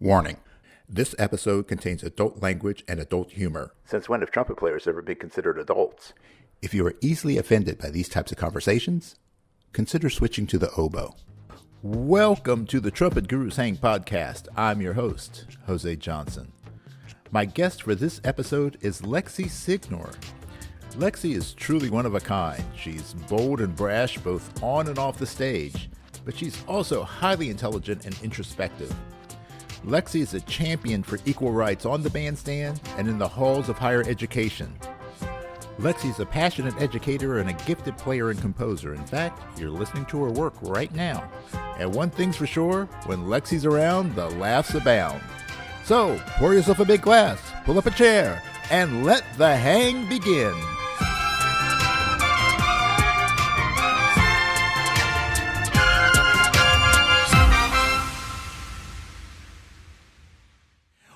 Warning. This episode contains adult language and adult humor. Since when have trumpet players ever been considered adults? If you are easily offended by these types of conversations, consider switching to the oboe. Welcome to the Trumpet Gurus Hang podcast. I'm your host, Jose Johnson. My guest for this episode is Lexie Signor. Lexie is truly one of a kind. She's bold and brash both on and off the stage, but she's also highly intelligent and introspective. Lexie is a champion for equal rights on the bandstand and in the halls of higher education. Lexie is a passionate educator and a gifted player and composer. In fact, you're listening to her work right now. And one thing's for sure, when Lexie's around, the laughs abound. So, pour yourself a big glass, pull up a chair, and let the hang begin.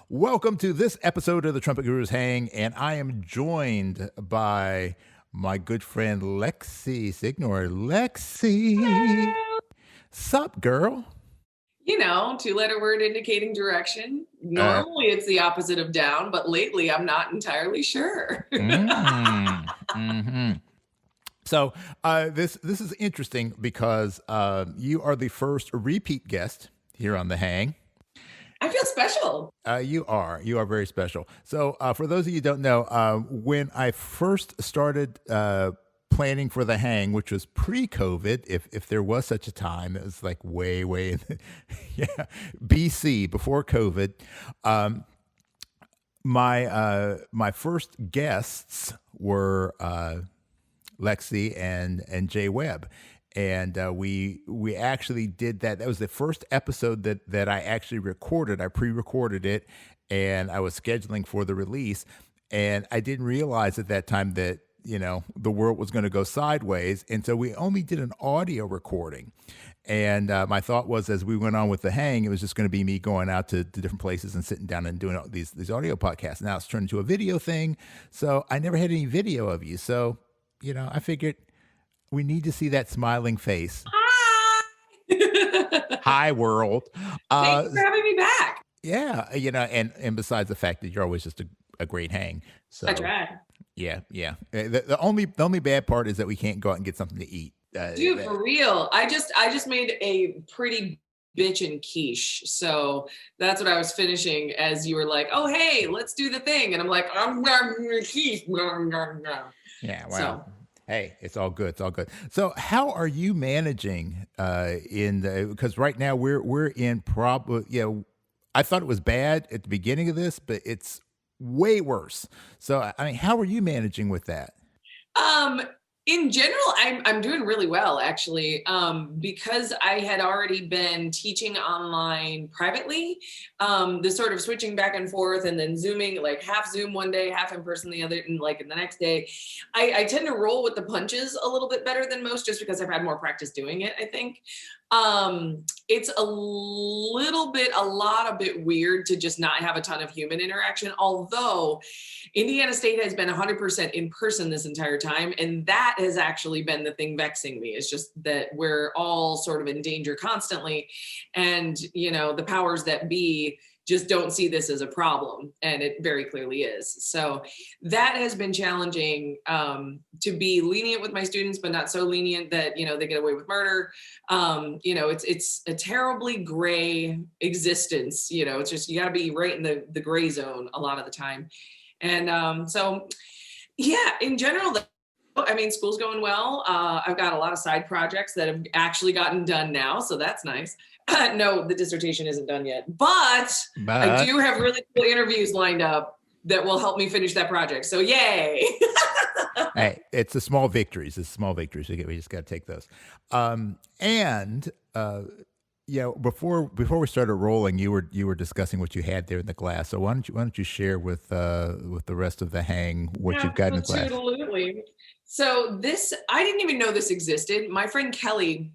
Welcome to this episode of the Trumpet Gurus Hang, and I am joined by my good friend Lexie Signor. Lexie, hello. Sup, girl? You know, two-letter word indicating direction. Normally it's the opposite of down, but lately I'm not entirely sure. So this is interesting because you are the first repeat guest here on the Hang. I feel special. You are very special. So for those of you who don't know, when I first started planning for the Hang, which was pre-COVID, if there was such a time, it was like way in BC, before COVID. My first guests were Lexie and Jay Webb. And we actually did that. That was the first episode that I actually recorded. I pre-recorded it, and I was scheduling for the release. And I didn't realize at that time that, you know, the world was going to go sideways. And so we only did an audio recording. And my thought was, as we went on with the Hang, it was just going to be me going out to different places and sitting down and doing these audio podcasts. Now it's turned into a video thing. So I never had any video of you. So, you know, I figured we need to see that smiling face. Hi! Hi, world. Thanks for having me back. Yeah, you know, and besides the fact that you're always just a great hang. So I try. Yeah. The only bad part is that we can't go out and get something to eat. Dude, for real. I just made a pretty bitchin' quiche. So that's what I was finishing as you were like, oh, hey, let's do the thing. And I'm like, I'm going quiche. Yeah, well. So, hey, it's all good. It's all good. So how are you managing because right now we're in I thought it was bad at the beginning of this, but it's way worse. So, I mean, how are you managing with that? In general, I'm doing really well, actually, because I had already been teaching online privately, the sort of switching back and forth and then Zooming, like half Zoom one day, half in person the other, and like the next day. I tend to roll with the punches a little bit better than most just because I've had more practice doing it, I think. It's a lot bit weird to just not have a ton of human interaction, although Indiana State has been 100% in person this entire time. And that has actually been the thing vexing me. It's just that we're all sort of in danger constantly. And, you know, the powers that be just don't see this as a problem. And it very clearly is. So that has been challenging, to be lenient with my students, but not so lenient that, you know, they get away with murder. You know, it's a terribly gray existence. You know, it's just, you gotta be right in the gray zone a lot of the time. And so, yeah, in general, I mean, school's going well. I've got a lot of side projects that have actually gotten done now. So that's nice. No, the dissertation isn't done yet, but I do have really cool interviews lined up that will help me finish that project. So yay. Hey, it's the small victories. It's small victories. We just got to take those. Yeah, before we started rolling, you were discussing what you had there in the class. So why don't you share with the rest of the Hang what you've got in the class? Absolutely. So I didn't even know this existed. My friend Kelly,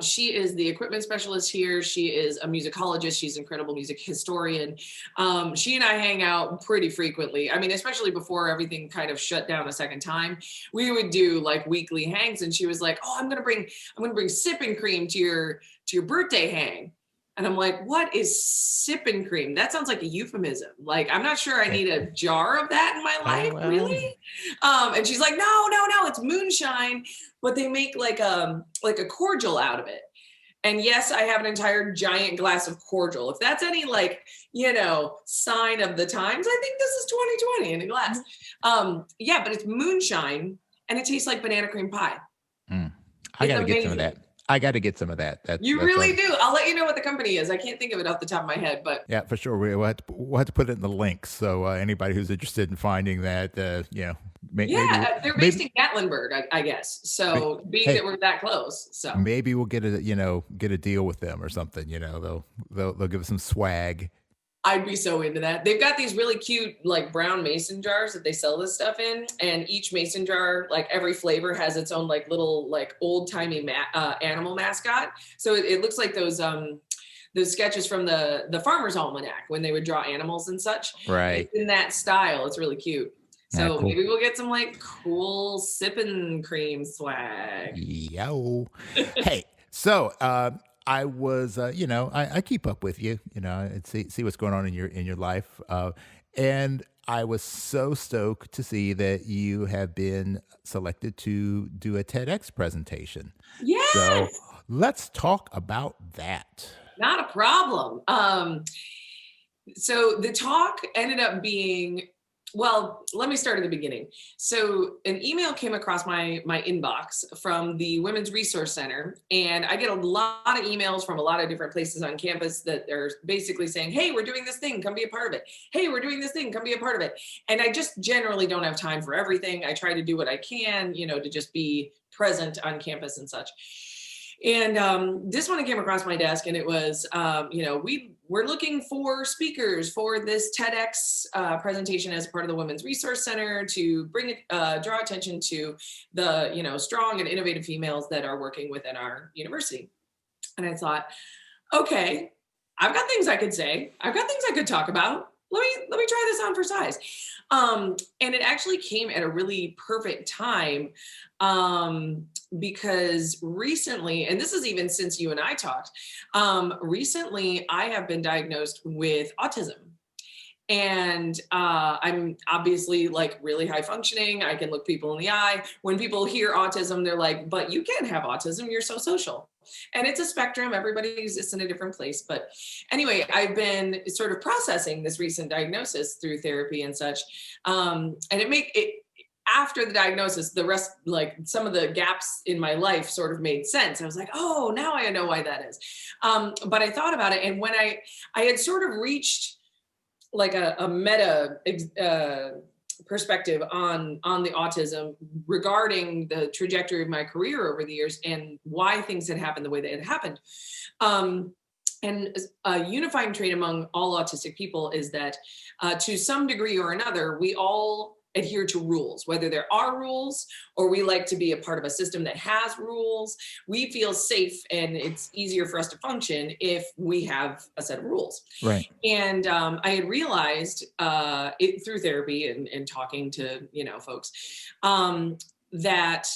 she is the equipment specialist here. She is a musicologist. She's an incredible music historian. She and I hang out pretty frequently. I mean, especially before everything kind of shut down a second time, we would do like weekly hangs. And she was like, "Oh, I'm gonna bring sipping cream to your birthday hang." And I'm like, what is sipping cream? That sounds like a euphemism. Like, I'm not sure I need a jar of that in my life, really. And she's like, no, it's moonshine, but they make like a cordial out of it. And yes, I have an entire giant glass of cordial. If that's any sign of the times, I think this is 2020 in a glass. Yeah, but it's moonshine and it tastes like banana cream pie. I got to get some of that. I got to get some of that. That's really do. I'll let you know what the company is. I can't think of it off the top of my head, but yeah, for sure. We'll have to put it in the links. So anybody who's interested in finding that, they're based in Gatlinburg, I guess. So that we're that close, so maybe we'll get a deal with them or something. They'll give us some swag. I'd be so into that. They've got these really cute like brown mason jars that they sell this stuff in, and each mason jar, like every flavor, has its own like little like old timey animal mascot. So it looks like those sketches from the Farmer's Almanac when they would draw animals and such. Right. It's in that style. It's really cute. So cool. Maybe we'll get some like cool sipping cream swag. Yo. Hey, so I was, I keep up with you, and see what's going on in your life. And I was so stoked to see that you have been selected to do a TEDx presentation. Yes. So let's talk about that. Not a problem. So the talk ended up being, well, let me start at the beginning. So an email came across my inbox from the Women's Resource Center, and I get a lot of emails from a lot of different places on campus that are basically saying, hey, we're doing this thing, come be a part of it. Hey, we're doing this thing, come be a part of it. And I just generally don't have time for everything. I try to do what I can, to just be present on campus and such. And this one came across my desk, and it was, we're looking for speakers for this TEDx presentation as part of the Women's Resource Center to draw attention to the, strong and innovative females that are working within our university. And I thought, okay, I've got things I could say. I've got things I could talk about. Let me try this on for size. And it actually came at a really perfect time because recently, and this is even since you and I talked, recently I have been diagnosed with autism. And I'm obviously like really high functioning. I can look people in the eye. When people hear autism, they're like, but you can't have autism. You're so social. And it's a spectrum. Everybody exists in a different place. But anyway, I've been sort of processing this recent diagnosis through therapy and such. And after the diagnosis, the rest, like some of the gaps in my life sort of made sense. I was like, oh, now I know why that is. But I thought about it. And when I had sort of reached like a meta perspective on the autism regarding the trajectory of my career over the years and why things had happened the way they had happened. And a unifying trait among all autistic people is that to some degree or another, we all adhere to rules, whether there are rules or we like to be a part of a system that has rules. We feel safe and it's easier for us to function if we have a set of rules. Right. And I had realized through therapy and talking to, folks, that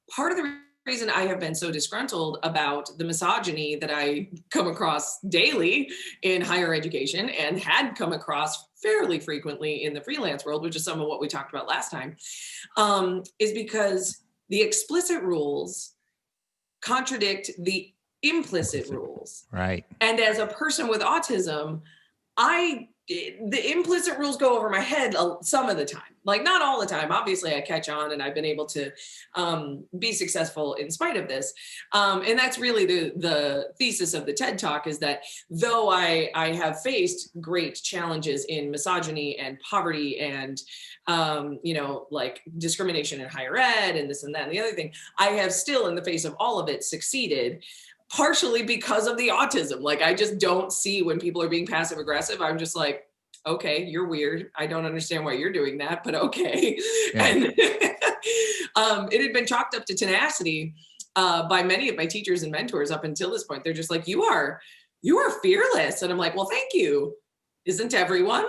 part of the reason I have been so disgruntled about the misogyny that I come across daily in higher education and had come across fairly frequently in the freelance world, which is some of what we talked about last time, is because the explicit rules contradict the implicit rules. Right. And as a person with autism, the implicit rules go over my head some of the time, like not all the time. Obviously I catch on and I've been able to be successful in spite of this. And that's really the thesis of the TED Talk, is that though I have faced great challenges in misogyny and poverty and, like discrimination in higher ed and this and that and the other thing, I have still in the face of all of it succeeded. Partially because of the autism. Like, I just don't see when people are being passive aggressive. I'm just like, okay, you're weird. I don't understand why you're doing that, but okay. Yeah. And it had been chalked up to tenacity by many of my teachers and mentors up until this point. They're just like, you are fearless. And I'm like, well, thank you. Isn't everyone,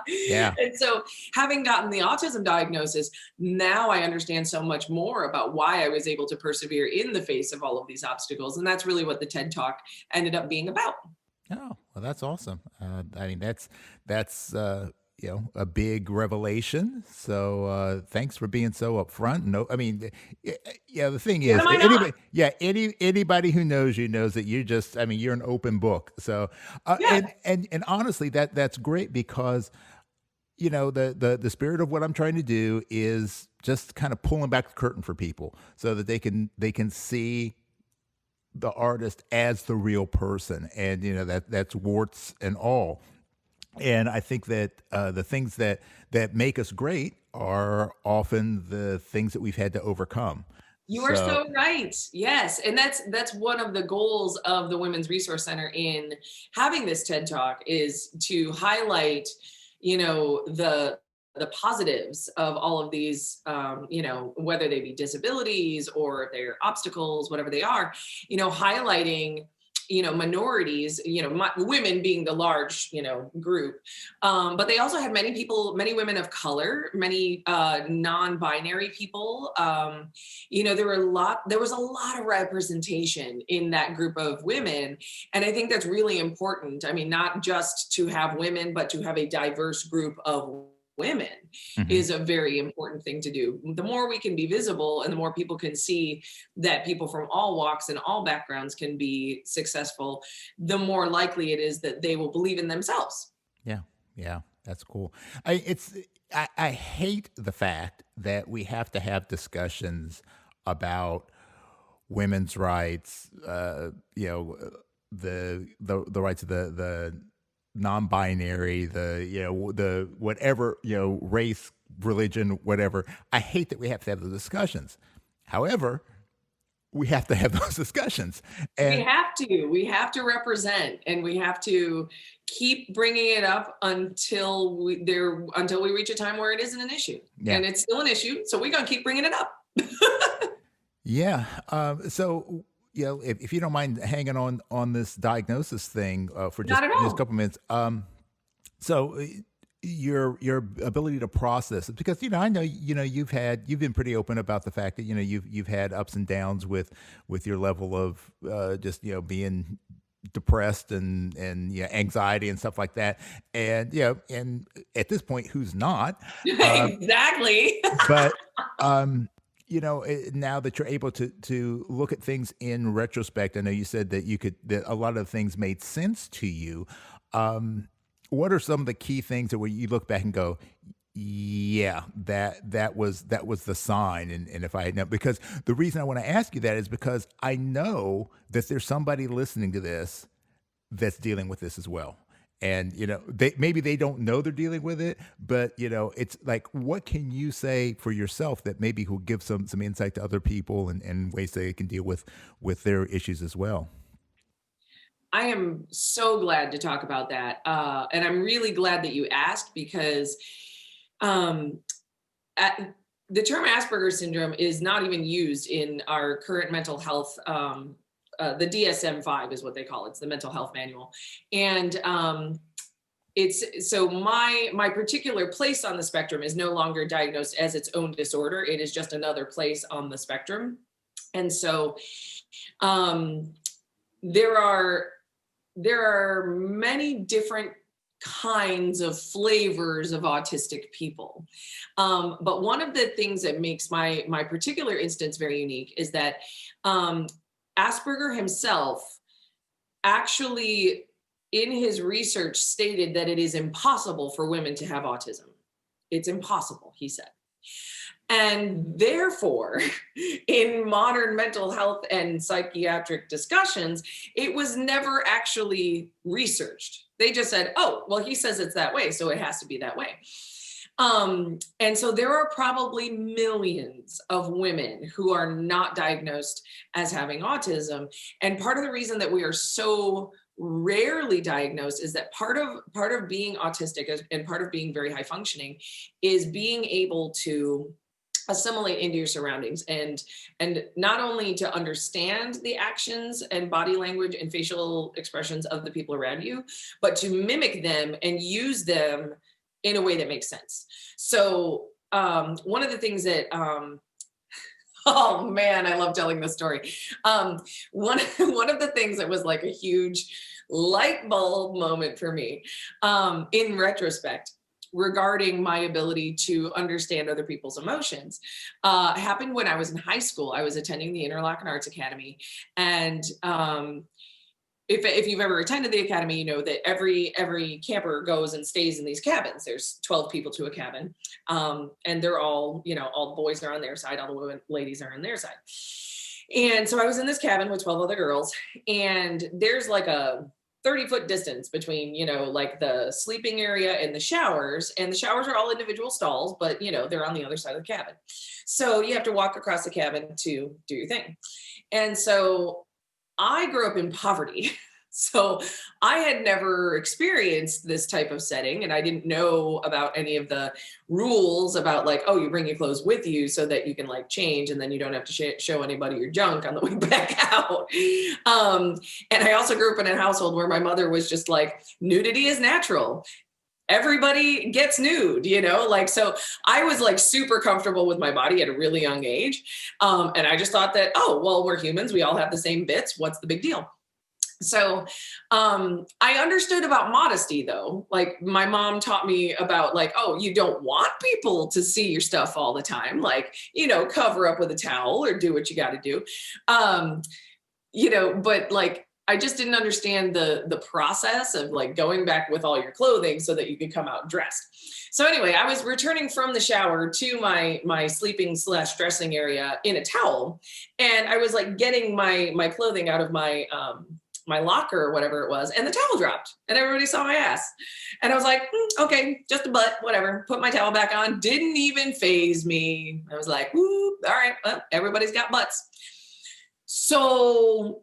Yeah. And so having gotten the autism diagnosis, now I understand so much more about why I was able to persevere in the face of all of these obstacles. And that's really what the TED Talk ended up being about. Oh, well, that's awesome. I mean, that's a big revelation. So thanks for being so upfront. No, I mean, yeah. The thing is, Am I anybody, not? yeah, anybody who knows you knows that you just, I mean, you're an open book. So, Yeah. and honestly, that's great because the spirit of what I'm trying to do is just kind of pulling back the curtain for people so that they can see the artist as the real person, and that's warts and all. And I think that the things that make us great are often the things that we've had to overcome. You are So so right. Yes. And that's one of the goals of the Women's Resource Center in having this TED Talk, is to highlight, the positives of all of these, whether they be disabilities or they're obstacles, whatever they are, highlighting, minorities, women being the large, group. But they also had many women of color, many non-binary people. There was a lot of representation in that group of women. And I think that's really important. I mean, not just to have women, but to have a diverse group of women mhm. is a very important thing to do. The more we can be visible and the more people can see that people from all walks and all backgrounds can be successful, the more likely it is that they will believe in themselves. Yeah, yeah, that's cool. I hate the fact that we have to have discussions about women's rights, the rights of the non-binary, the whatever, race, religion, whatever. I hate that we have to have the discussions. However, we have to have those discussions, and We have to represent, and we have to keep bringing it up until we reach a time where it isn't an issue. yeah, And it's still an issue, so we're going to keep bringing it up. yeah. So if you don't mind hanging on this diagnosis thing for Not at just a all. couple minutes, so your ability to process it, because I know you've been pretty open about the fact that you've had ups and downs with your level of just being depressed and anxiety and stuff like that, and and at this point, who's not? Uh, Exactly. but now that you're able to look at things in retrospect, I know you said that a lot of things made sense to you. Um, what are some of the key things that where you look back and go, yeah, that was the sign, and if I had known, because the reason I want to ask you that is because I know that there's somebody listening to this that's dealing with this as well. And maybe they don't know they're dealing with it, but it's like, what can you say for yourself that maybe will give some insight to other people, and ways they can deal with their issues as well? I am so glad to talk about that. And I'm really glad that you asked, because um, the term Asperger's syndrome is not even used in our current mental health. The DSM-5 is what they call it. It's the mental health manual. And it's so my particular place on the spectrum is no longer diagnosed as its own disorder. It is just another place on the spectrum. And so um, there are many different kinds of flavors of autistic people. But one of the things that makes my particular instance very unique is that Asperger himself actually, in his research, stated that it is impossible for women to have autism. It's impossible, he said. And therefore, in modern mental health and psychiatric discussions, it was never actually researched. They just said, oh, well, he says it's that way, so it has to be that way. And so there are probably millions of women who are not diagnosed as having autism. And part of the reason that we are so rarely diagnosed is that part of being autistic and part of being very high functioning is being able to assimilate into your surroundings, and not only to understand the actions and body language and facial expressions of the people around you, but to mimic them and use them in a way that makes sense. So one of the things that, oh man, I love telling this story. One of the things that was like a huge light bulb moment for me, in retrospect, regarding my ability to understand other people's emotions, happened when I was in high school. I was attending the Interlochen Arts Academy, and if you've ever attended the academy, you know that every camper goes and stays in these cabins. There's 12 people to a cabin, and they're all, you know, all the boys are on their side, all the ladies are on their side. And so I was in this cabin with 12 other girls, and there's like a 30-foot distance between, you know, like the sleeping area and the showers are all individual stalls, but you know, they're on the other side of the cabin. So you have to walk across the cabin to do your thing. And so I grew up in poverty. So I had never experienced this type of setting, and I didn't know about any of the rules about like, oh, you bring your clothes with you so that you can like change, and then you don't have to show anybody your junk on the way back out. And I also grew up in a household where my mother was just like, nudity is natural. Everybody gets nude, you know, like, so I was like super comfortable with my body at a really young age. And I just thought that, oh, well, we're humans. We all have the same bits. What's the big deal? So I understood about modesty, though. Like my mom taught me about like, oh, you don't want people to see your stuff all the time. Like, you know, cover up with a towel or do what you got to do. You know, but like, I just didn't understand the process of like going back with all your clothing so that you could come out dressed. So anyway, I was returning from the shower to my sleeping / dressing area in a towel. And I was like getting my clothing out of my locker or whatever it was. And the towel dropped and everybody saw my ass. And I was like, okay, just a butt, whatever. Put my towel back on. Didn't even faze me. I was like, whoop, all right, well, everybody's got butts. So,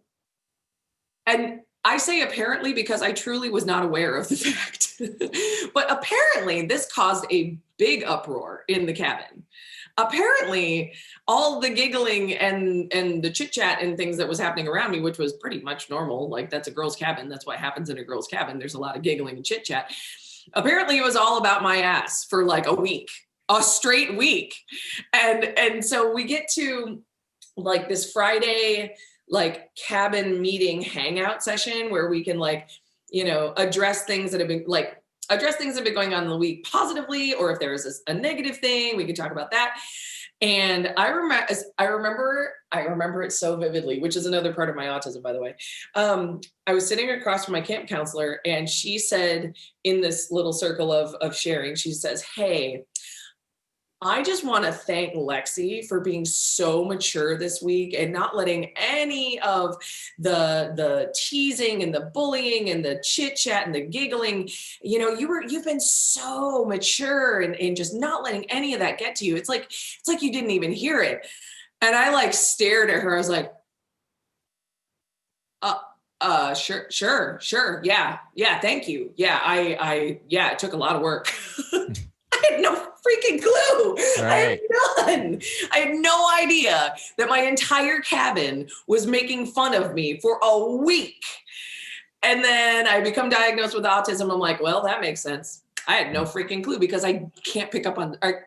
and I say apparently because I truly was not aware of the fact, but apparently this caused a big uproar in the cabin. Apparently all the giggling and the chit chat and things that was happening around me, which was pretty much normal. Like that's a girl's cabin. That's what happens in a girl's cabin. There's a lot of giggling and chit chat. Apparently it was all about my ass for like a straight week. And so we get to like this Friday, like cabin meeting hangout session where we can like, you know, address things that have been going on in the week positively, or if there is a negative thing, we could talk about that. And I remember it so vividly, which is another part of my autism, by the way. I was sitting across from my camp counselor, and she said in this little circle of sharing, she says, "Hey, I just want to thank Lexie for being so mature this week and not letting any of the teasing and the bullying and the chit chat and the giggling, you know, you've been so mature and just not letting any of that get to you. It's like you didn't even hear it." And I like stared at her. I was like, sure. Yeah. Thank you. Yeah. It took a lot of work. I had no freaking clue. Right. I had no idea that my entire cabin was making fun of me for a week. And then I become diagnosed with autism. I'm like, well, that makes sense. I had no freaking clue because I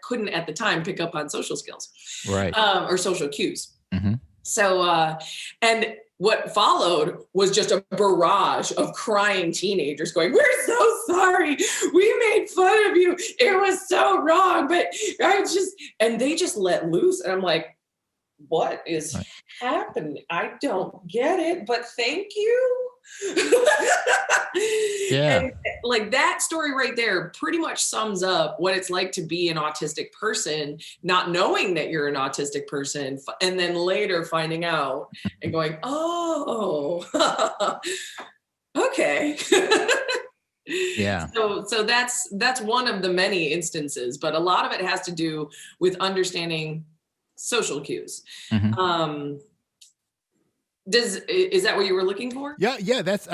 couldn't at the time pick up on social skills, right? Or social cues. Mm-hmm. So, and what followed was just a barrage of crying teenagers going, "We're so sorry. We made fun of you. It was so wrong." But and they just let loose. And I'm like, what is happening? I don't get it, but thank you. Yeah. And like that story right there pretty much sums up what it's like to be an autistic person, not knowing that you're an autistic person, and then later finding out and going, oh, okay. Yeah. So that's one of the many instances, but a lot of it has to do with understanding social cues. Mm-hmm. Is that what you were looking for? Yeah. That's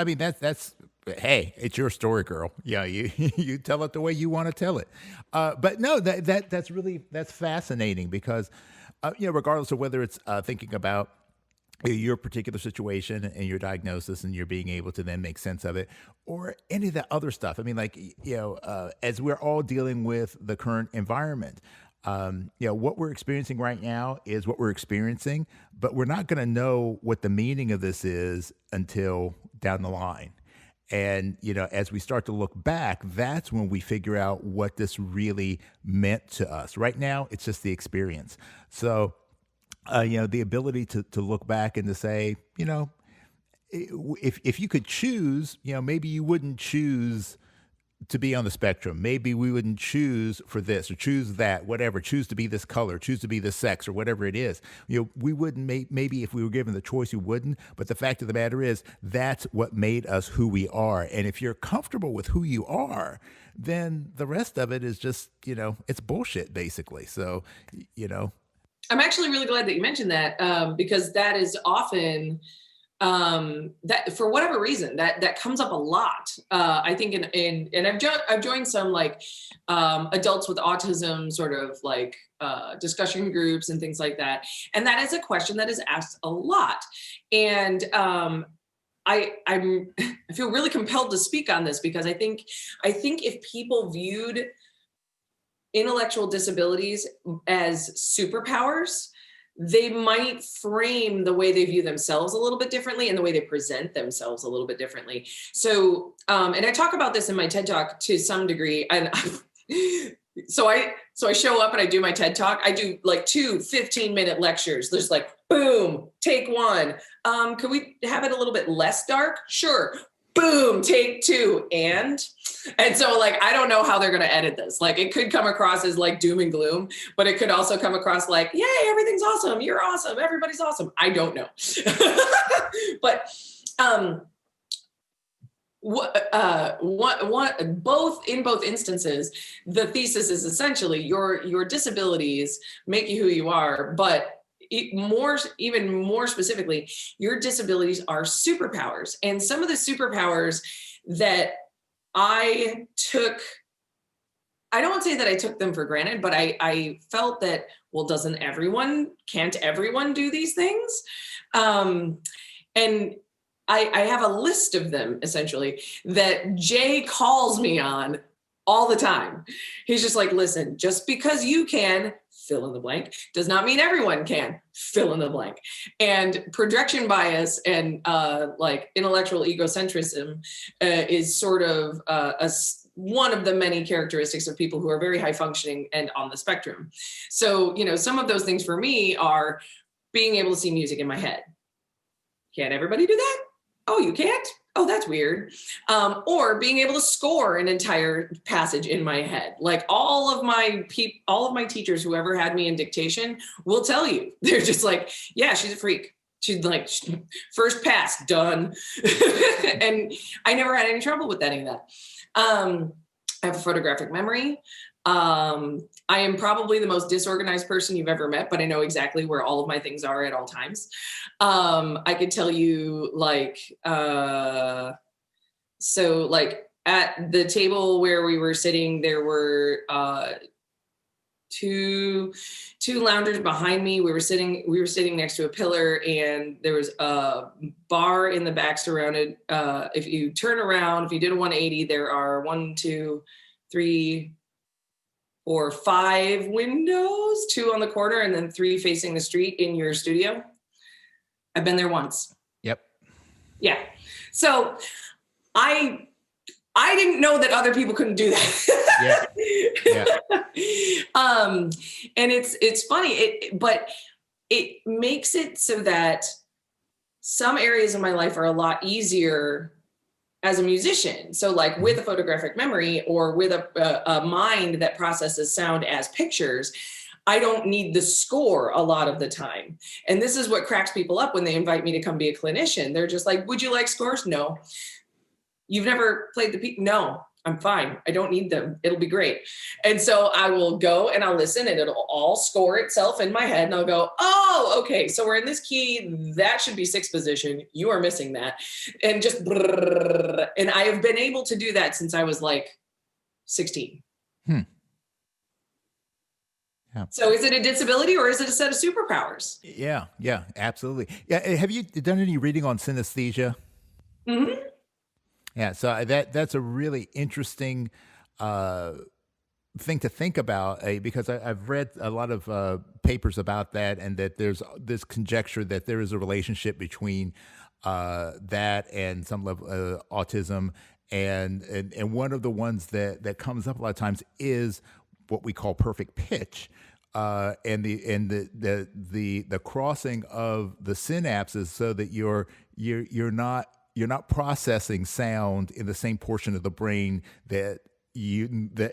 hey, it's your story, girl. Yeah. You tell it the way you want to tell it. But no, that's fascinating because, regardless of whether it's thinking about your particular situation and your diagnosis, and you're being able to then make sense of it, or any of that other stuff. I mean, like, as we're all dealing with the current environment, what we're experiencing right now is what we're experiencing, but we're not going to know what the meaning of this is until down the line. And, as we start to look back, that's when we figure out what this really meant to us. Right now, it's just the experience. So, the ability to look back and to say, if you could choose, maybe you wouldn't choose to be on the spectrum. Maybe we wouldn't choose for this or choose that, whatever, choose to be this color, choose to be this sex or whatever it is. We wouldn't maybe if we were given the choice, we wouldn't. But the fact of the matter is that's what made us who we are. And if you're comfortable with who you are, then the rest of it is just, it's bullshit basically. So, I'm actually really glad that you mentioned that, because that is often that for whatever reason that comes up a lot. I think and I've joined some like adults with autism sort of like discussion groups and things like that, and that is a question that is asked a lot. And I feel really compelled to speak on this because I think if people viewed intellectual disabilities as superpowers, they might frame the way they view themselves a little bit differently and the way they present themselves a little bit differently. So, and I talk about this in my TED Talk to some degree. And so I show up and I do my TED Talk. I do like 2 15-minute lectures. There's like, boom, take 1. Could we have it a little bit less dark? Sure. Boom, take 2. And so like, I don't know how they're going to edit this. Like it could come across as like doom and gloom, but it could also come across like, yay, everything's awesome. You're awesome. Everybody's awesome. I don't know. But in both instances, the thesis is essentially your disabilities make you who you are, but even more specifically, your disabilities are superpowers. And some of the superpowers that I don't say that I took them for granted, but I felt that, well, can't everyone do these things? And I have a list of them essentially that Jay calls me on all the time. He's just like, listen, just because you can fill in the blank does not mean everyone can fill in the blank. And projection bias and like intellectual egocentrism is sort of one of the many characteristics of people who are very high functioning and on the spectrum. So, some of those things for me are being able to see music in my head. Can't everybody do that? Oh, you can't? Oh, that's weird. Or being able to score an entire passage in my head. Like all of my teachers who ever had me in dictation will tell you, they're just like, yeah, she's a freak. She's like, first pass, done. And I never had any trouble with any of that. I have a photographic memory. I am probably the most disorganized person you've ever met, but I know exactly where all of my things are at all times. I could tell you like, so like at the table where we were sitting, there were, two loungers behind me. We were sitting next to a pillar, and there was a bar in the back surrounded. If you turn around, if you did a 180, there are 1, 2, 3, 4, 5 windows, 2 on the corner, and then 3 facing the street in your studio. I've been there once. Yep. Yeah. So I didn't know that other people couldn't do that. Yeah. And it's funny, but it makes it so that some areas of my life are a lot easier as a musician. So like with a photographic memory or with a mind that processes sound as pictures, I don't need the score a lot of the time. And this is what cracks people up when they invite me to come be a clinician. They're just like, would you like scores? No. You've never played the piece? No, I'm fine. I don't need them. It'll be great. And so I will go and I'll listen, and it'll all score itself in my head. And I'll go, oh, okay. So we're in this key. That should be 6th position. You are missing that. And just, and I have been able to do that since I was like 16. So is it a disability or is it a set of superpowers? Yeah, absolutely. Yeah, have you done any reading on synesthesia? Mm-hmm. Yeah, so that's a really interesting thing to think about, because I've read a lot of papers about that, and that there's this conjecture that there is a relationship between that and some level autism, and one of the ones that comes up a lot of times is what we call perfect pitch. And the crossing of the synapses, so that you're not processing sound in the same portion of the brain that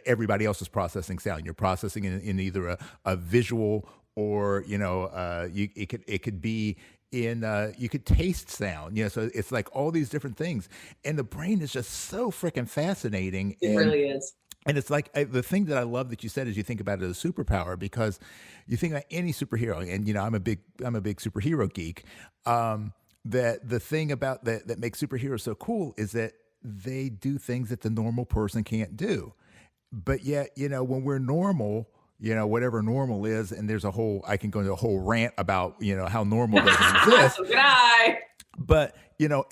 everybody else is processing sound. You're processing in either a visual, or it could be in you could taste sound. So it's like all these different things, and the brain is just so freaking fascinating. It really is. And it's like, the thing that I love that you said is you think about it as a superpower, because you think about any superhero, and I'm a big superhero geek. That the thing about that makes superheroes so cool is that they do things that the normal person can't do. But yet, when we're normal, whatever normal is, and I can go into a whole rant about, how normal doesn't exist. So can I. But,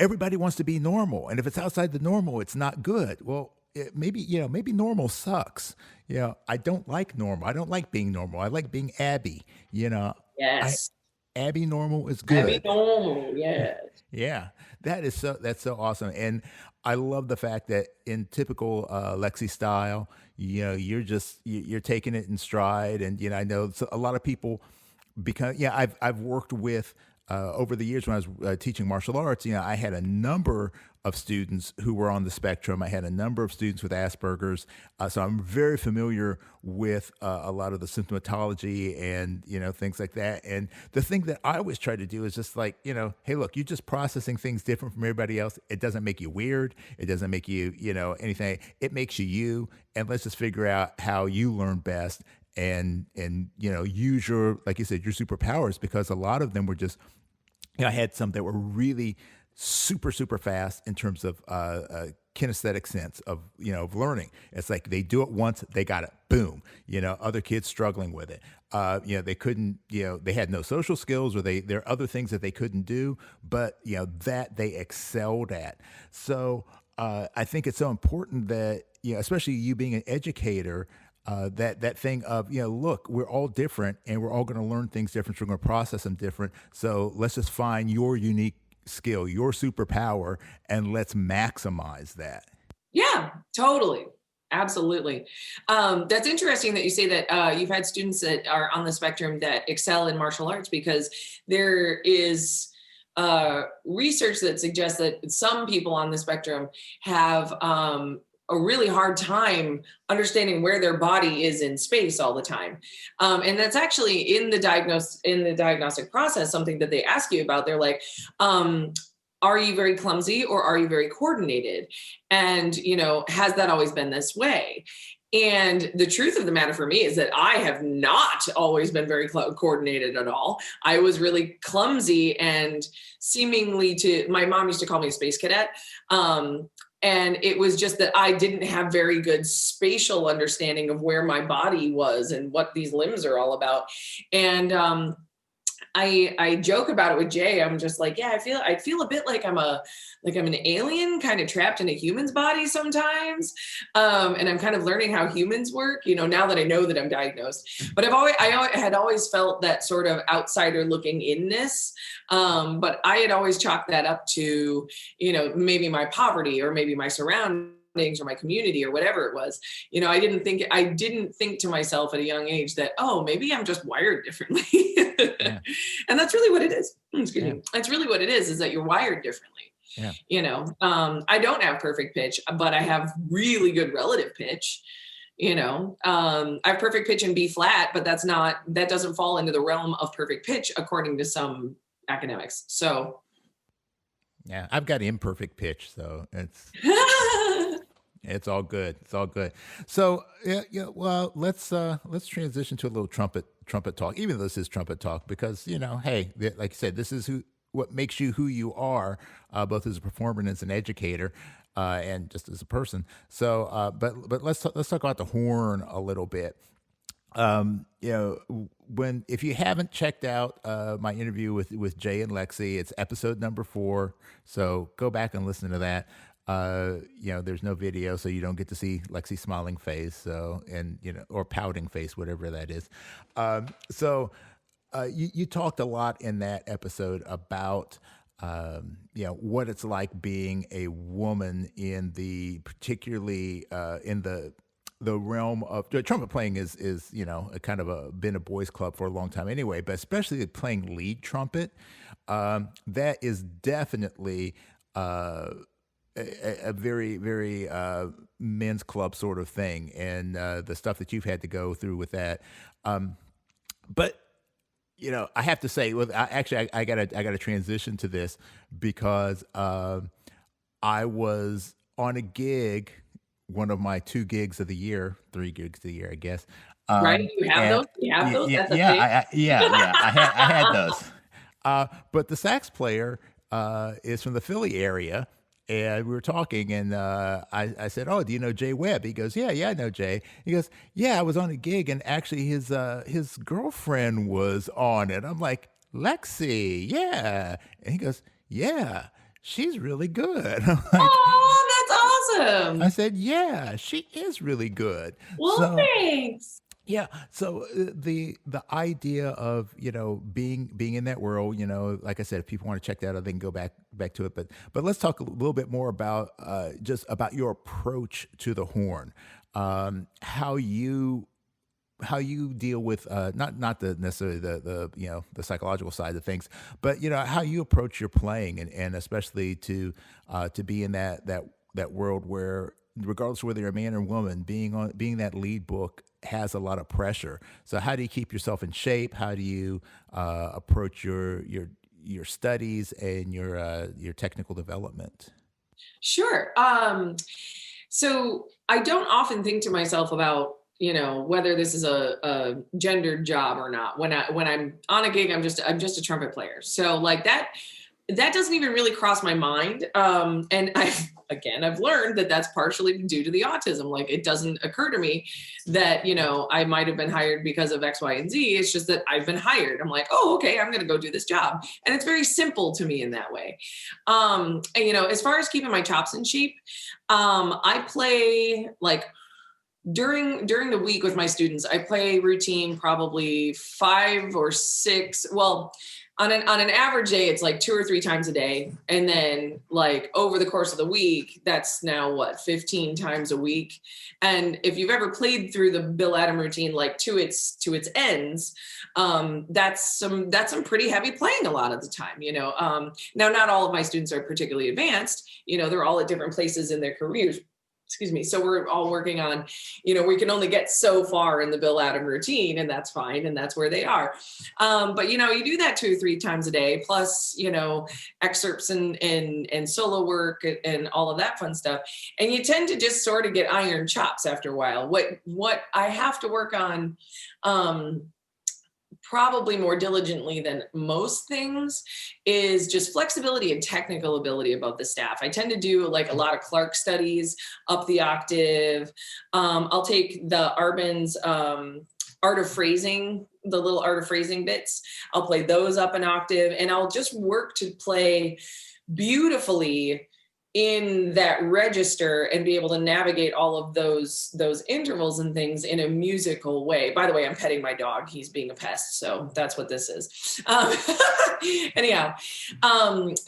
everybody wants to be normal. And if it's outside the normal, it's not good. Well, maybe normal sucks. I don't like normal. I don't like being normal. I like being Abby. Yes. Abby normal is good. Abby normal, yes. Yeah, that's so awesome. And I love the fact that in typical Lexie style, you're taking it in stride. And I know a lot of people, because I've worked with over the years when I was teaching martial arts. I had a number of students who were on the spectrum. I had a number of students with Asperger's, so I'm very familiar with a lot of the symptomatology and things like that. And the thing that I always try to do is just like, hey, look, you're just processing things different from everybody else. It doesn't make you weird. It doesn't make you anything. It makes you, and let's just figure out how you learn best, and use your, like you said, your superpowers, because a lot of them were just, I had some that were really super, super fast in terms of kinesthetic sense of learning. It's like they do it once, they got it, boom. Other kids struggling with it. They couldn't, they had no social skills, or there are other things that they couldn't do, but that they excelled at. So I think it's so important that, especially you being an educator, that thing of, look, we're all different, and we're all going to learn things different. So we're going to process them different. So let's just find your unique skill, your superpower, and let's maximize that. Yeah, totally. Absolutely. That's interesting that you say that you've had students that are on the spectrum that excel in martial arts, because there is research that suggests that some people on the spectrum have a really hard time understanding where their body is in space all the time. And that's actually in the diagnostic process, something that they ask you about. They're like, are you very clumsy, or are you very coordinated? And, has that always been this way? And the truth of the matter for me is that I have not always been very coordinated at all. I was really clumsy, and seemingly my mom used to call me a space cadet. And it was just that I didn't have very good spatial understanding of where my body was and what these limbs are all about. And I joke about it with Jay. I'm just like, yeah, I feel a bit like I'm an alien kind of trapped in a human's body sometimes. And I'm kind of learning how humans work, now that I know that I'm diagnosed. But I had always felt that sort of outsider looking inness. But I had always chalked that up to, maybe my poverty, or maybe my surroundings, or my community, or whatever it was. I didn't think to myself at a young age that, oh, maybe I'm just wired differently. Yeah. And that's really what it is. Excuse me. That's really what it is that you're wired differently. Yeah. I don't have perfect pitch, but I have really good relative pitch. I have perfect pitch in B flat, but that doesn't fall into the realm of perfect pitch according to some academics. So yeah, I've got imperfect pitch, so it's all good. It's all good. So yeah. Well, let's transition to a little trumpet talk. Even though this is trumpet talk, because hey, like you said, this is what makes you who you are, both as a performer and as an educator, and just as a person. So, but let's talk about the horn a little bit. If you haven't checked out my interview with Jay and Lexie, it's episode number 4. So go back and listen to that. There's no video, so you don't get to see Lexie's smiling face, or pouting face, whatever that is. You talked a lot in that episode about what it's like being a woman particularly in the realm of trumpet playing is a kind of been a boys club for a long time anyway, but especially playing lead trumpet, that is definitely a very, very men's club sort of thing, and the stuff that you've had to go through with that. But I have to say, I gotta transition to this because I was on a gig, one of my 2 gigs of the year, 3 gigs of the year, I guess. Right? You have those? You have those? Yeah, That's a yeah, thing? I had those. But the sax player is from the Philly area, and we were talking, and I said, "Oh, do you know Jay Webb?" He goes, "Yeah, I know Jay." He goes, "Yeah, I was on a gig, and actually his girlfriend was on it." I'm like, "Lexie, yeah," and he goes, "Yeah, she's really good." I'm like, Oh, that's awesome. I said, "Yeah, she is really good." Well, thanks. Yeah. So the idea of being in that world, like I said, if people want to check that out, they can go back to it. But let's talk a little bit more about just about your approach to the horn, how you deal with not the necessarily the psychological side of things, but how you approach your playing, and especially to be in that world where, regardless of whether you're a man or woman, being that lead book has a lot of pressure. So how do you keep yourself in shape? How do you approach your studies and your technical development? Sure. So I don't often think to myself about, whether this is a gendered job or not. When I'm on a gig, I'm just a trumpet player. So like that doesn't even really cross my mind. And I've learned that that's partially due to the autism. Like, it doesn't occur to me that, I might have been hired because of X, Y, and Z. It's just that I've been hired. I'm like, oh, okay, I'm going to go do this job. And it's very simple to me in that way. And, as far as keeping my chops in shape, I play like during the week with my students, I play routine probably 5 or 6. Well, on an average day, it's like 2 or 3 times a day. And then like over the course of the week, that's now 15 times a week. And if you've ever played through the Bill Adam routine, like to its ends, that's some pretty heavy playing a lot of the time, now, not all of my students are particularly advanced, they're all at different places in their careers. Excuse me. So we're all working on, we can only get so far in the Bill Adam routine, and that's fine. And that's where they are. But, you do that 2 or 3 times a day, plus, excerpts and solo work and all of that fun stuff. And you tend to just sort of get iron chops after a while. What I have to work on, probably more diligently than most things, is just flexibility and technical ability about the staff. I tend to do like a lot of Clark studies up the octave. I'll take the Arbin's art of phrasing, the little art of phrasing bits. I'll play those up an octave, and I'll just work to play beautifully in that register and be able to navigate all of those intervals and things in a musical way. By the way, I'm petting my dog. He's being a pest. So that's what this is. Anyhow,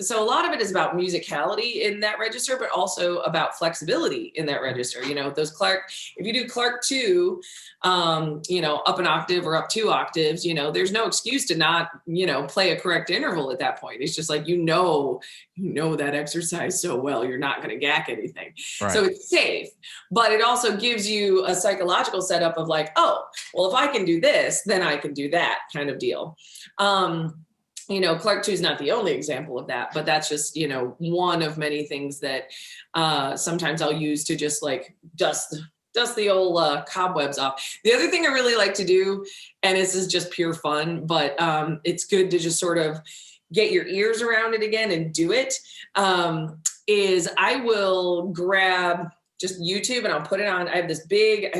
so a lot of it is about musicality in that register, but also about flexibility in that register. Those Clark, if you do Clark 2, up an octave or up 2 octaves, there's no excuse to not, play a correct interval at that point. It's just like, that exercise so well, you're not going to gack anything. Right. So it's safe, but it also gives you a psychological setup of like, oh, well, if I can do this, then I can do that kind of deal. Clark 2 is not the only example of that, but that's just, one of many things that sometimes I'll use to just like dust the old cobwebs off. The other thing I really like to do, and this is just pure fun, but it's good to just sort of get your ears around it again and do it, is I will grab just YouTube, and I'll put it on. I have big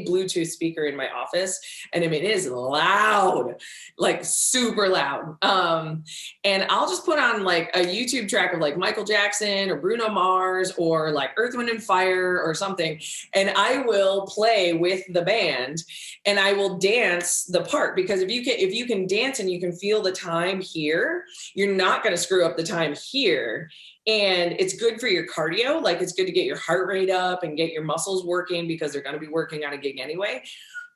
Bluetooth speaker in my office, and I mean, it is loud, like super loud. And I'll just put on like a YouTube track of like Michael Jackson or Bruno Mars or like Earth, Wind and Fire or something. And I will play with the band and I will dance the part, because if you can dance and you can feel the time here, you're not going to screw up the time here. And it's good for your cardio. Like, it's good to get your heart rate up and get your muscles working, because they're going to be working on a gig anyway.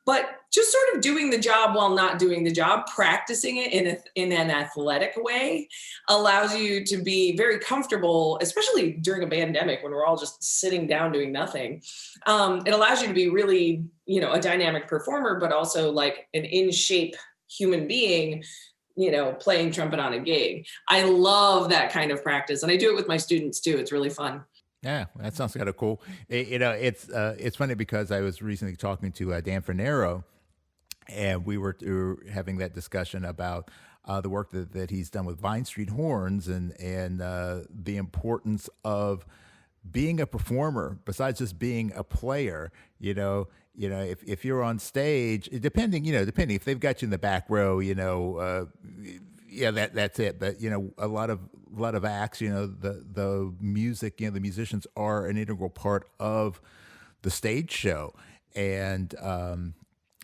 But just sort of doing the job while not doing the job, practicing it in an athletic way, allows you to be very comfortable, especially during a pandemic when we're all just sitting down doing nothing. It allows you to be really, a dynamic performer, but also like an in shape human being, playing trumpet on a gig. I love that kind of practice. And I do it with my students too. It's really fun. Yeah, that sounds kind of cool. It's funny because I was recently talking to Dan Fernero, and we were having that discussion about the work that he's done with Vine Street Horns and the importance of being a performer besides just being a player. If you're on stage, depending if they've got you in the back row, that's it. But a lot of acts, the music, the musicians are an integral part of the stage show. And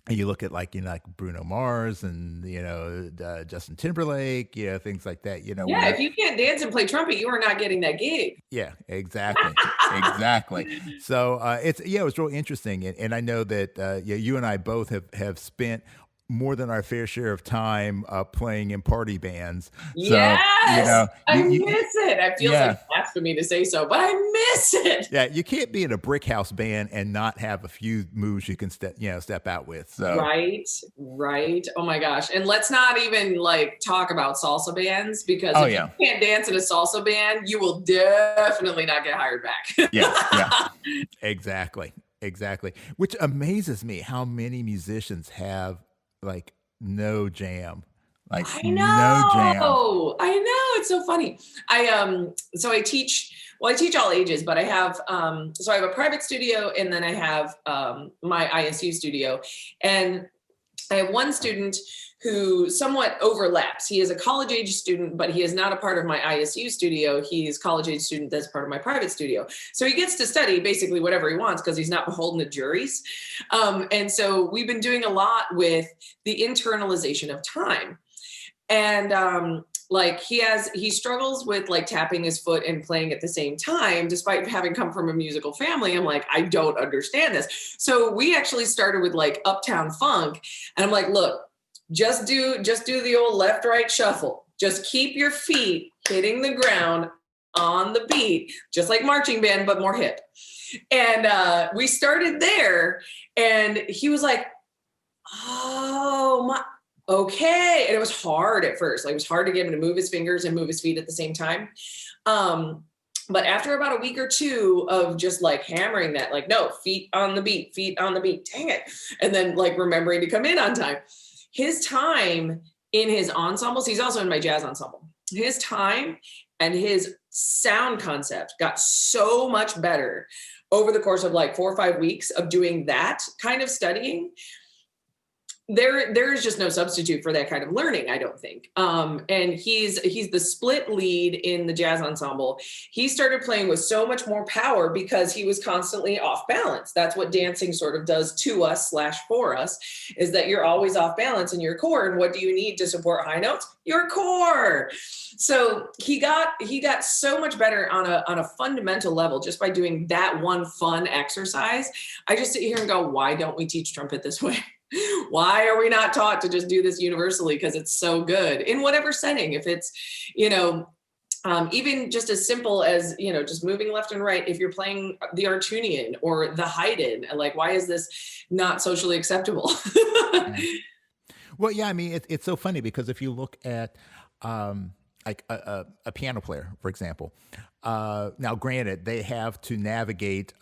you look at like Bruno Mars and Justin Timberlake, things like that. Yeah, if you can't dance and play trumpet, you are not getting that gig. Yeah, exactly, exactly. So it was real interesting, and I know that you and I both have spent more than our fair share of time playing in party bands. Yes, so, I miss it. I feel like blasphemy to say so, but I miss it. Yeah, you can't be in a brick house band and not have a few moves you can step out with. So. Right. Oh my gosh. And let's not even like talk about salsa bands, because if you can't dance in a salsa band, you will definitely not get hired back. Yeah. Exactly. Which amazes me how many musicians have like no jam. Like I know. No jam. I know. It's so funny. I teach all ages, but I have I have a private studio, and then I have my ISU studio. And I have one student who somewhat overlaps. He is a college age student, but he is not a part of my ISU studio. He's college age student that's part of my private studio. So he gets to study basically whatever he wants, because he's not beholden to juries. And so we've been doing a lot with the internalization of time. And he struggles with like tapping his foot and playing at the same time, despite having come from a musical family. I'm like, I don't understand this. So we actually started with like Uptown Funk, and I'm like, look, just do the old left, right shuffle. Just keep your feet hitting the ground on the beat, just like marching band, but more hip. And we started there, and he was like, oh my, okay. And it was hard at first. Like, it was hard to get him to move his fingers and move his feet at the same time. But after about a week or two of just like hammering that, like, no, feet on the beat, dang it. And then like remembering to come in on time. His time in his ensembles, he's also in my jazz ensemble. His time and his sound concept got so much better over the course of like 4 or 5 weeks of doing that kind of studying. There is just no substitute for that kind of learning, I don't think. And he's the split lead in the jazz ensemble. He started playing with so much more power because he was constantly off balance. That's what dancing sort of does to us / for us, is that you're always off balance in your core. And what do you need to support high notes? Your core. So he got so much better on a fundamental level just by doing that one fun exercise. I just sit here and go, why don't we teach trumpet this way? Why are we not taught to just do this universally? Because it's so good in whatever setting. If it's, even just as simple as, just moving left and right, if you're playing the Artunian or the Haydn, like, why is this not socially acceptable? Well, yeah, I mean, it's so funny because if you look at like a piano player, for example, now granted, they have to navigate,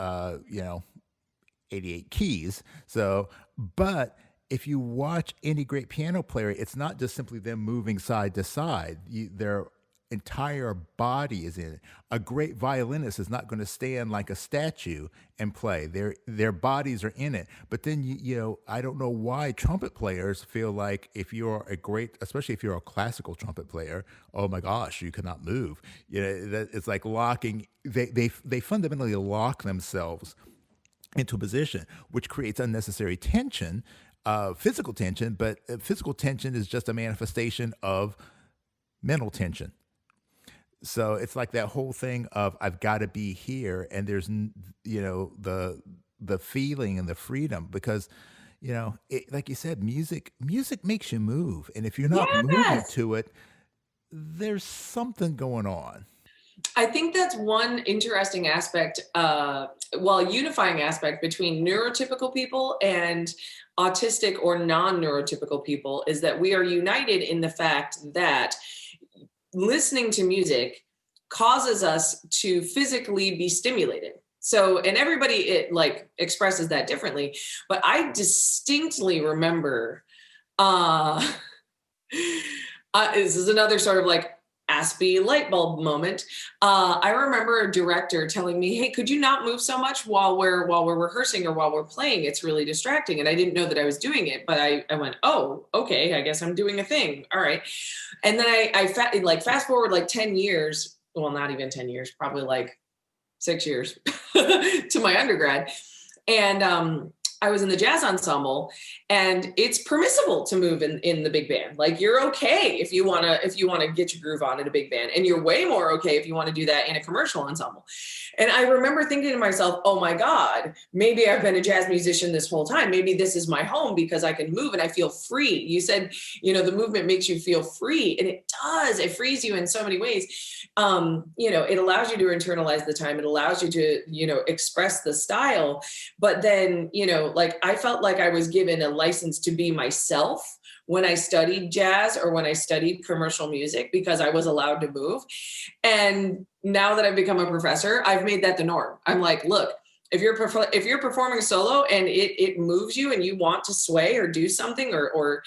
88 keys. So, but if you watch any great piano player, it's not just simply them moving side to side. They're entire body is in it. A great violinist is not going to stand like a statue and play. Their bodies are in it. But then I don't know why trumpet players feel like if you're especially if you're a classical trumpet player, oh my gosh, you cannot move. It's like locking. They fundamentally lock themselves into a position, which creates unnecessary tension, physical tension. But physical tension is just a manifestation of mental tension. So it's like that whole thing of I've got to be here, and there's the feeling and the freedom because like you said, music makes you move, and if you're not moving to it, there's something going on. I think that's one interesting aspect, unifying aspect between neurotypical people and autistic or non-neurotypical people is that we are united in the fact that listening to music causes us to physically be stimulated. So, and everybody expresses that differently, but I distinctly remember, this is another sort of like Aspie light bulb moment. I remember a director telling me, "Hey, could you not move so much while we're rehearsing or while we're playing? It's really distracting." And I didn't know that I was doing it, but I went, "Oh, okay, I guess I'm doing a thing. All right." And then I fast forward like 10 years, well, not even 10 years, probably like 6 years to my undergrad. And I was in the jazz ensemble, and it's permissible to move in the big band. Like, you're okay if you want to get your groove on in a big band, and you're way more okay if you want to do that in a commercial ensemble. And I remember thinking to myself, oh my God, maybe I've been a jazz musician this whole time. Maybe this is my home because I can move and I feel free. You said, the movement makes you feel free, and it does. It frees you in so many ways. It allows you to internalize the time. It allows you to, express the style. But then, I felt like I was given a license to be myself when I studied jazz or when I studied commercial music because I was allowed to move. And now that I've become a professor, I've made that the norm. I'm like, look, if you're performing solo and it moves you and you want to sway or do something or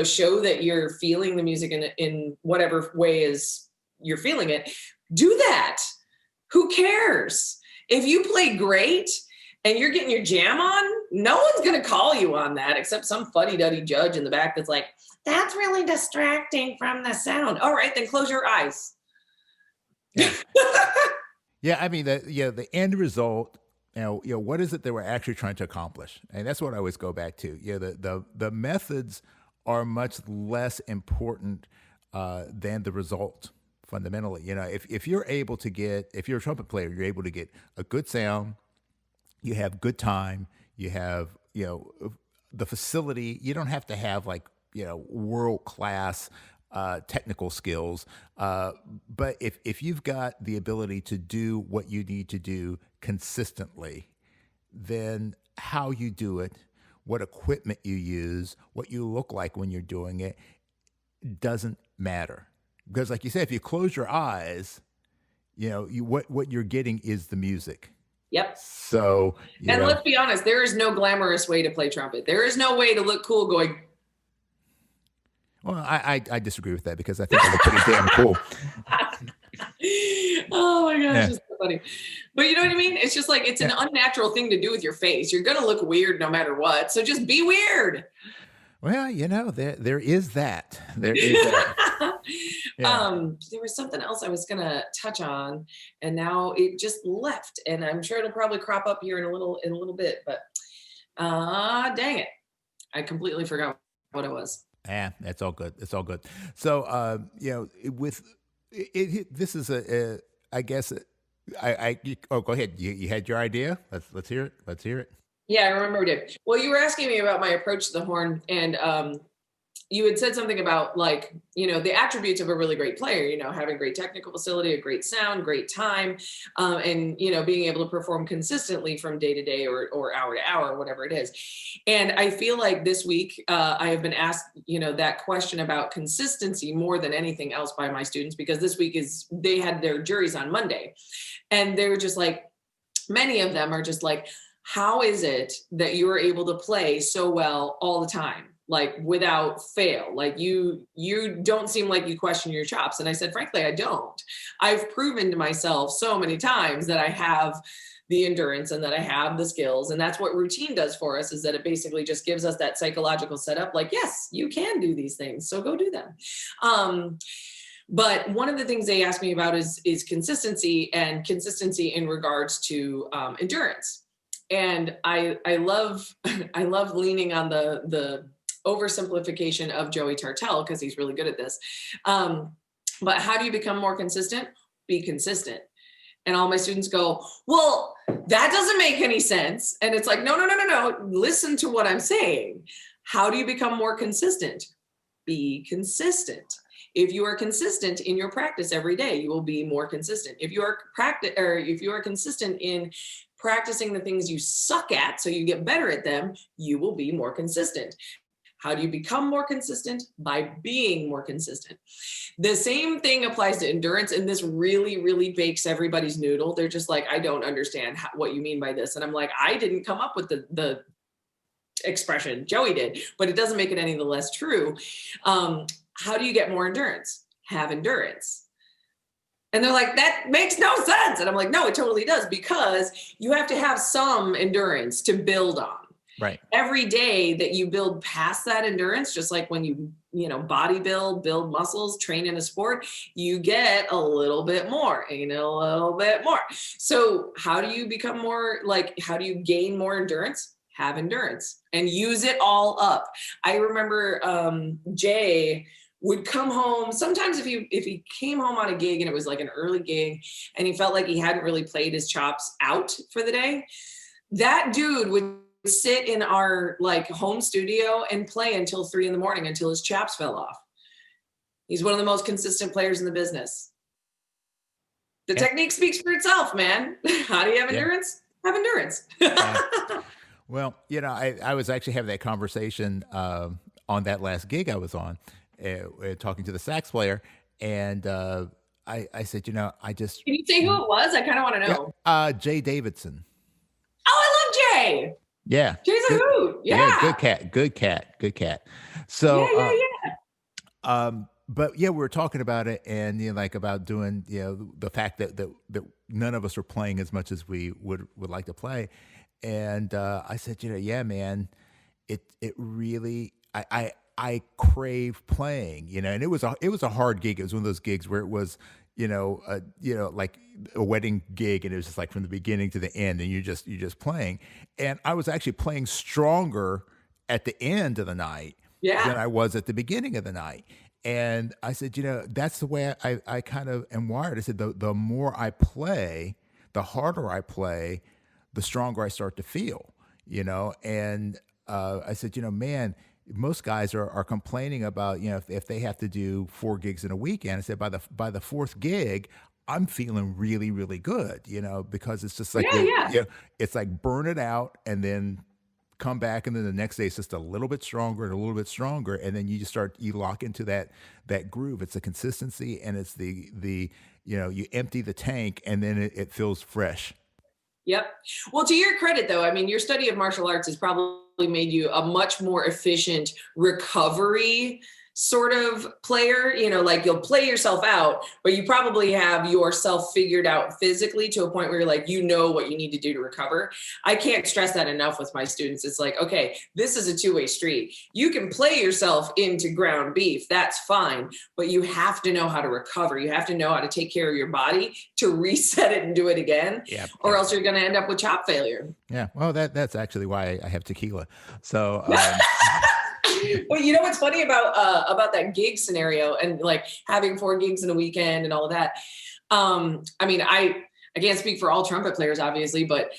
show that you're feeling the music in whatever way is you're feeling it, do that. Who cares? If you play great and you're getting your jam on, no one's going to call you on that except some fuddy-duddy judge in the back that's like, that's really distracting from the sound. All right, then close your eyes. Yeah. Yeah, I mean, the end result, what is it that we're actually trying to accomplish? And that's what I always go back to. The methods are much less important than the result, fundamentally. If you're able to if you're a trumpet player, you're able to get a good sound, you have good time, you have, the facility. You don't have to have world-class technical skills. But if you've got the ability to do what you need to do consistently, then how you do it, what equipment you use, what you look like when you're doing it, doesn't matter. Because like you said, if you close your eyes, what you're getting is the music. Yep. So, and let's be honest, there is no glamorous way to play trumpet. There is no way to look cool going. Well, I disagree with that because I think I look pretty damn cool. Oh my gosh, it's so funny. But you know what I mean? It's just like, it's an unnatural thing to do with your face. You're going to look weird no matter what. So just be weird. Well, there is that. There is that. Yeah. There was something else I was going to touch on, and now it just left. And I'm sure it'll probably crop up here in a little bit. But dang it, I completely forgot what it was. Yeah, that's all good. It's all good. So, this is I guess go ahead. You had your idea. Let's hear it. Let's hear it. Yeah, I remembered it. Well, you were asking me about my approach to the horn, and you had said something about the attributes of a really great player, having great technical facility, a great sound, great time, and, being able to perform consistently from day to day or hour to hour, whatever it is. And I feel like this week I have been asked, that question about consistency more than anything else by my students, because this week they had their juries on Monday, and they were just like, many of them are just like, how is it that you are able to play so well all the time? like without fail. Like you don't seem like you question your chops. And I said, frankly, I don't. I've proven to myself so many times that I have the endurance and that I have the skills. And that's what routine does for us, is that it basically just gives us that psychological setup. Like, yes, you can do these things, so go do them. But one of the things they asked me about is consistency, and consistency in regards to endurance. And I love leaning on the oversimplification of Joey Tartell, because he's really good at this. But how do you become more consistent? Be consistent. And all my students go, well, that doesn't make any sense. And it's like, no. Listen to what I'm saying. How do you become more consistent? Be consistent. If you are consistent in your practice every day, you will be more consistent. If you are consistent in practicing the things you suck at, so you get better at them, you will be more consistent. How do you become more consistent? By being more consistent. The same thing applies to endurance, and this really, really bakes everybody's noodle. They're just like, I don't understand what you mean by this. And I'm like, I didn't come up with the expression, Joey did, but it doesn't make it any the less true. How do you get more endurance? Have endurance. And they're like, that makes no sense. And I'm like, no, it totally does, because you have to have some endurance to build on. Right. Every day that you build past that endurance, just like when you bodybuild, build muscles, train in a sport, you get a little bit more, a little bit more. So how do you become more, how do you gain more endurance? Have endurance and use it all up. I remember Jay would come home. Sometimes if he came home on a gig and it was like an early gig and he felt like he hadn't really played his chops out for the day, that dude would sit in our home studio and play until 3 a.m, until his chaps fell off. He's one of the most consistent players in the business. The technique speaks for itself, man. How do you have endurance? Have endurance. Well, I was actually having that conversation on that last gig I was on, talking to the sax player, and I said, I just... Can you say who it was? I kind of want to know. Yeah, Jay Davidson. Oh, I love Jay. Yeah. Jay's a hoot. Yeah. Good cat. So, yeah. But yeah, we were talking about it, and about doing, the fact that none of us are playing as much as we would like to play. And I said, yeah, man, it really, I crave playing, and it was a hard gig. It was one of those gigs where it was, like a wedding gig, and it was just like from the beginning to the end, and you're just playing. And I was actually playing stronger at the end of the night than I was at the beginning of the night. And I said, that's the way I kind of am wired. I said, the more I play, the harder I play, the stronger I start to feel, and I said, man, most guys are complaining about, if they have to do 4 gigs in a weekend. I said, by the 4th gig, I'm feeling really, really good, because it's just like, it's like burn it out and then come back. And then the next day it's just a little bit stronger and a little bit stronger. And then you lock into that groove. It's the consistency, and it's the you empty the tank, and then it feels fresh. Yep. Well, to your credit, though, I mean, your study of martial arts has probably made you a much more efficient recovery sort of player. You'll play yourself out, but you probably have yourself figured out physically to a point where you're what you need to do to recover. I can't stress that enough with my students. It's like, okay, this is a 2-way street. You can play yourself into ground beef. That's fine. But you have to know how to recover. You have to know how to take care of your body to reset it and do it again, or else you're going to end up with chop failure. Yeah. Well, that's actually why I have tequila. So, well, what's funny about that gig scenario and having 4 gigs in a weekend and all of that. I mean, I can't speak for all trumpet players, obviously, but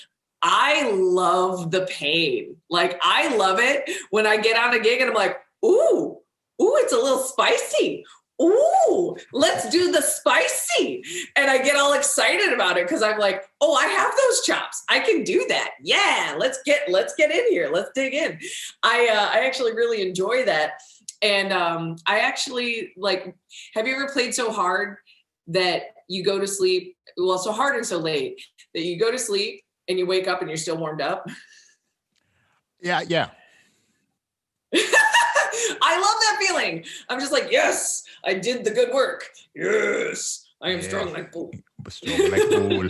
I love the pain. I love it when I get on a gig and I'm like, ooh, it's a little spicy. Ooh, let's do the spicy. And I get all excited about it because I'm like, oh, I have those chops. I can do that. Yeah, let's get in here. Let's dig in. I actually really enjoy that. And I actually have you ever played so hard that you go to sleep? Well, so hard and so late that you go to sleep and you wake up and you're still warmed up? Yeah. I love that feeling. I'm just like, yes, I did the good work. Yes, I am strong like bull. Strong like bull.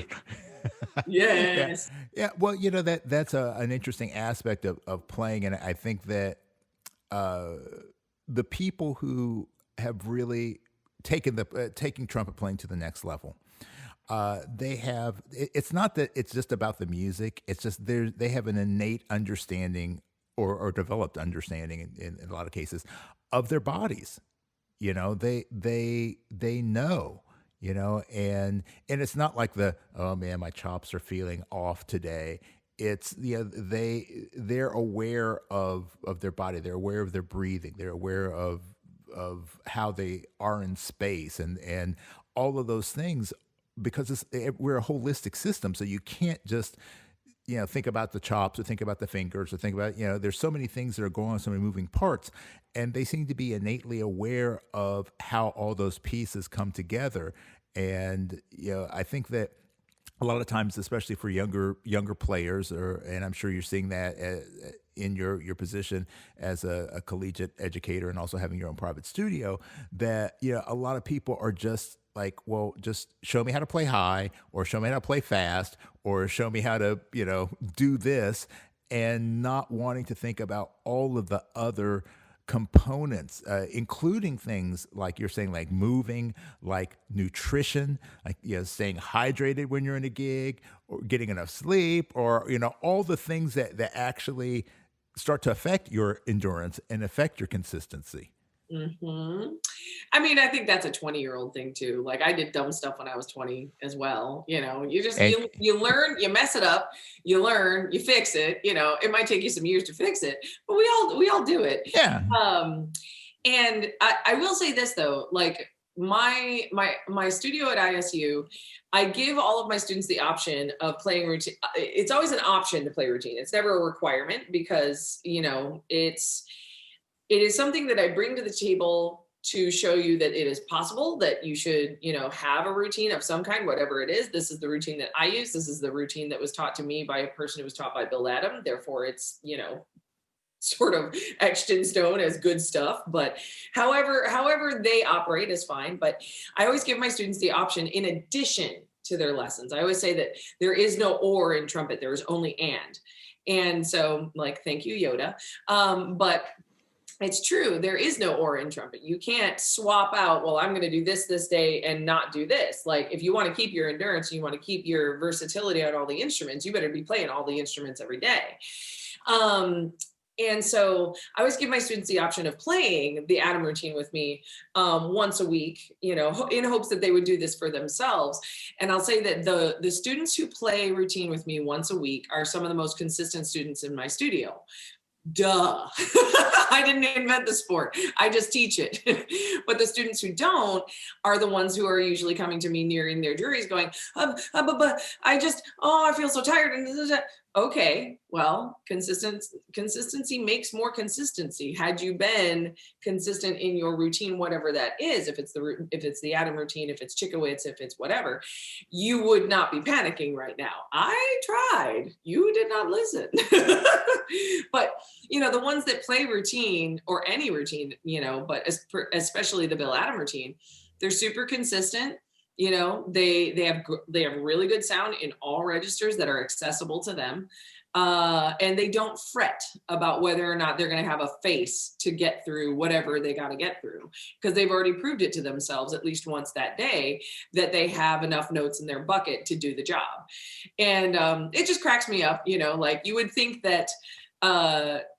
Yes. Yeah. Well, that's an interesting aspect of playing, and I think that the people who have really taking trumpet playing to the next level, they have. It's not that it's just about the music. It's just they have an innate understanding or developed understanding in a lot of cases of their bodies. They know. And it's not like oh man, my chops are feeling off today. It's they're aware of their body. They're aware of their breathing. They're aware of how they are in space and all of those things, because we're a holistic system. So you can't just think about the chops or think about the fingers or think about, there's so many things that are going on, so many moving parts, and they seem to be innately aware of how all those pieces come together. And, I think that a lot of times, especially for younger players, and I'm sure you're seeing that in your position as a collegiate educator and also having your own private studio, that, a lot of people are just like, well, just show me how to play high, or show me how to play fast, or show me how to, do this, and not wanting to think about all of the other components, including things like you're saying, like moving, like nutrition, like, staying hydrated when you're in a gig, or getting enough sleep, or, all the things that actually start to affect your endurance and affect your consistency. Mm-hmm. I mean, I think that's a 20-year-old thing too. Like, I did dumb stuff when I was 20 as well. You just, you learn, you mess it up, you learn, you fix it. It might take you some years to fix it, but we all do it. Yeah. And I will say this though, like my studio at ISU, I give all of my students the option of playing routine. It's always an option to play routine. It's never a requirement, because, it is something that I bring to the table to show you that it is possible, that you should, have a routine of some kind, whatever it is. This is the routine that I use. This is the routine that was taught to me by a person who was taught by Bill Adam. Therefore, it's, sort of etched in stone as good stuff. But however they operate is fine. But I always give my students the option in addition to their lessons. I always say that there is no or in trumpet. There is only and. And so, like, thank you, Yoda. But it's true. There is no or in trumpet. You can't swap out, well, I'm going to do this day and not do this. Like, if you want to keep your endurance, and you want to keep your versatility on all the instruments, you better be playing all the instruments every day. And so I always give my students the option of playing the Adam routine with me once a week, in hopes that they would do this for themselves. And I'll say that the students who play routine with me once a week are some of the most consistent students in my studio. Duh. I didn't invent the sport. I just teach it. But the students who don't are the ones who are usually coming to me nearing their juries going, I feel so tired. Okay, well, consistency makes more consistency. Had you been consistent in your routine, whatever that is, if it's the Adam routine, if it's Chickowitz, if it's whatever, you would not be panicking right now. I tried. You did not listen. But, the ones that play routine, or any routine, but especially the Bill Adam routine, they're super consistent. They have really good sound in all registers that are accessible to them. And they don't fret about whether or not they're going to have a face to get through whatever they got to get through, because they've already proved it to themselves at least once that day that they have enough notes in their bucket to do the job. And it just cracks me up, like, you would think that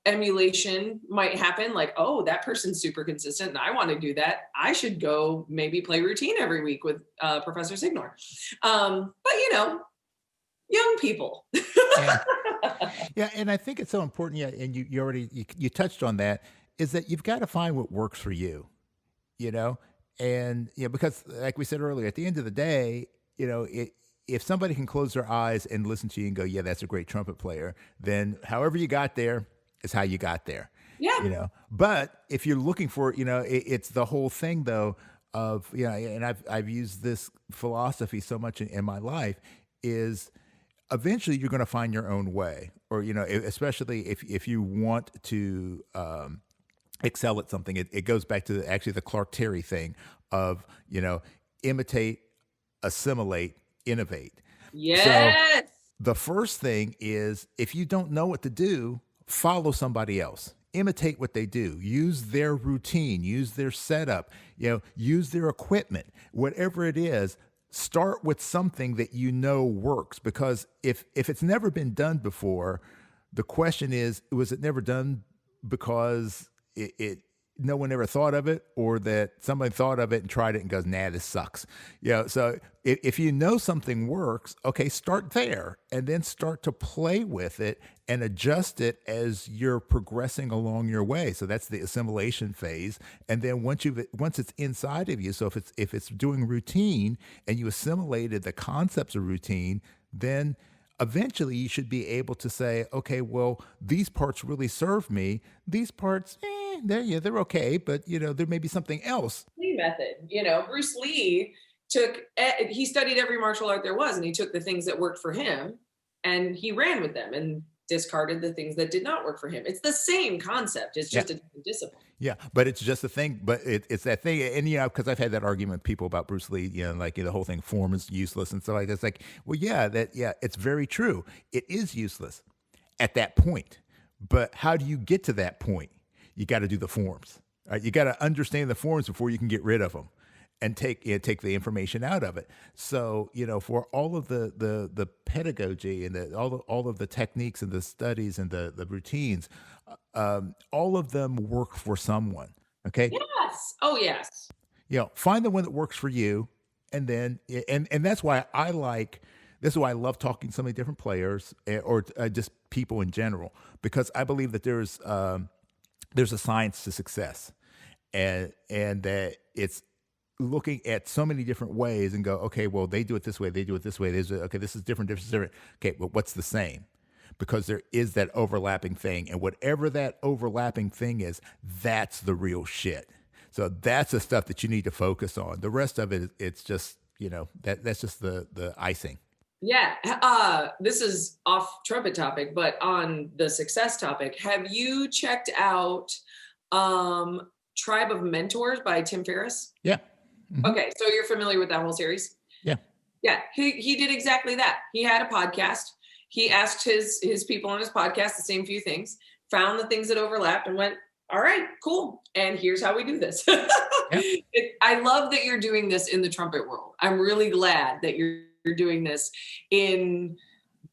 emulation might happen, like, oh, that person's super consistent and I want to do that. I should go maybe play routine every week with Professor Signor. But young people. Yeah, and I think it's so important. Yeah, and you already touched on that, is that you've got to find what works for you. And because, like we said earlier, at the end of the day, if somebody can close their eyes and listen to you and go, yeah, that's a great trumpet player, then however you got there is how you got there. Yeah. But if you're looking for, it's the whole thing though of, and I've used this philosophy so much in my life, is eventually you're going to find your own way, or, especially if you want to, excel at something, it goes back to actually the Clark Terry thing of, imitate, assimilate, innovate. So Yes. the first thing is, if you don't know what to do, follow somebody else. Imitate what they do. Use their routine. Use their setup. Use their equipment. Whatever it is, start with something that works. Because if it's never been done before, the question is, was it never done because no one ever thought of it, or that somebody thought of it and tried it and goes, nah, this sucks. So if you know something works, okay, start there and then start to play with it and adjust it as you're progressing along your way. So that's the assimilation phase. And then once it's inside of you, so if it's doing routine and you assimilated the concepts of routine, then eventually you should be able to say, okay, well, these parts really serve me. These parts, they're okay, but there may be something else. Lee method. Bruce Lee he studied every martial art there was, and he took the things that worked for him and he ran with them and discarded the things that did not work for him. It's the same concept. It's just a different discipline. Yeah, but it's just a thing. But it's that thing, and because I've had that argument with people about Bruce Lee, the whole thing, form is useless and stuff like that. It's like, well, it's very true. It is useless at that point. But how do you get to that point? You got to do the forms. Right? You got to understand the forms before you can get rid of them and take the information out of it. So for all of the pedagogy and all of the techniques and the studies and the routines, all of them work for someone. Okay. Yes. Oh, yes. Find the one that works for you, and then and that's why I love talking to so many different players, or just people in general, because I believe that there's a science to success, and that it's looking at so many different ways and go, okay, well, they do it this way, they do it this way. Okay, this is different. Okay, but what's the same? Because there is that overlapping thing, and whatever that overlapping thing is, that's the real shit. So that's the stuff that you need to focus on. The rest of it, it's just that's just the icing. Yeah. This is off trumpet topic, but on the success topic, have you checked out Tribe of Mentors by Tim Ferriss? Yeah. Mm-hmm. Okay, so you're familiar with that whole series? Yeah. Yeah, he did exactly that. He had a podcast. He asked his people on his podcast the same few things, found the things that overlapped, and went, all right, cool. And here's how we do this. Yeah. I love that you're doing this in the trumpet world. I'm really glad that you're doing this in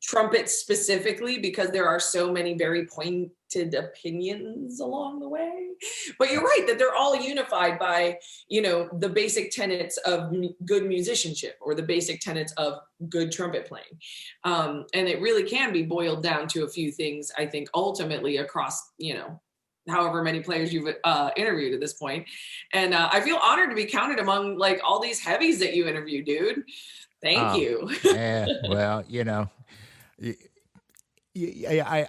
trumpet specifically, because there are so many very pointed opinions along the way. But you're right that they're all unified by, the basic tenets of good musicianship, or the basic tenets of good trumpet playing. And it really can be boiled down to a few things, I think, ultimately across, however many players you've interviewed at this point. And I feel honored to be counted among like all these heavies that you interviewed, dude. Thank you. Yeah, well,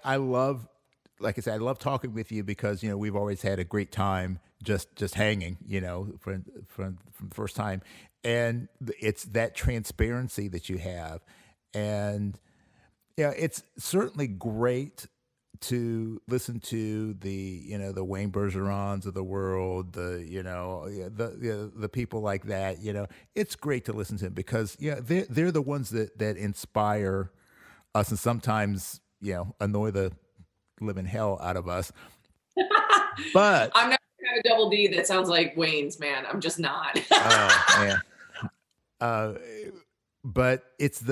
I love, like I said, I love talking with you because, we've always had a great time just hanging, from the first time. And it's that transparency that you have. And, it's certainly great to listen to the Wayne Bergerons of the world, the people like that. It's great to listen to them because they're the ones that inspire us, and sometimes annoy the living hell out of us. But I'm not gonna have a double D that sounds like Wayne's, man. I'm just not. Oh man. But it's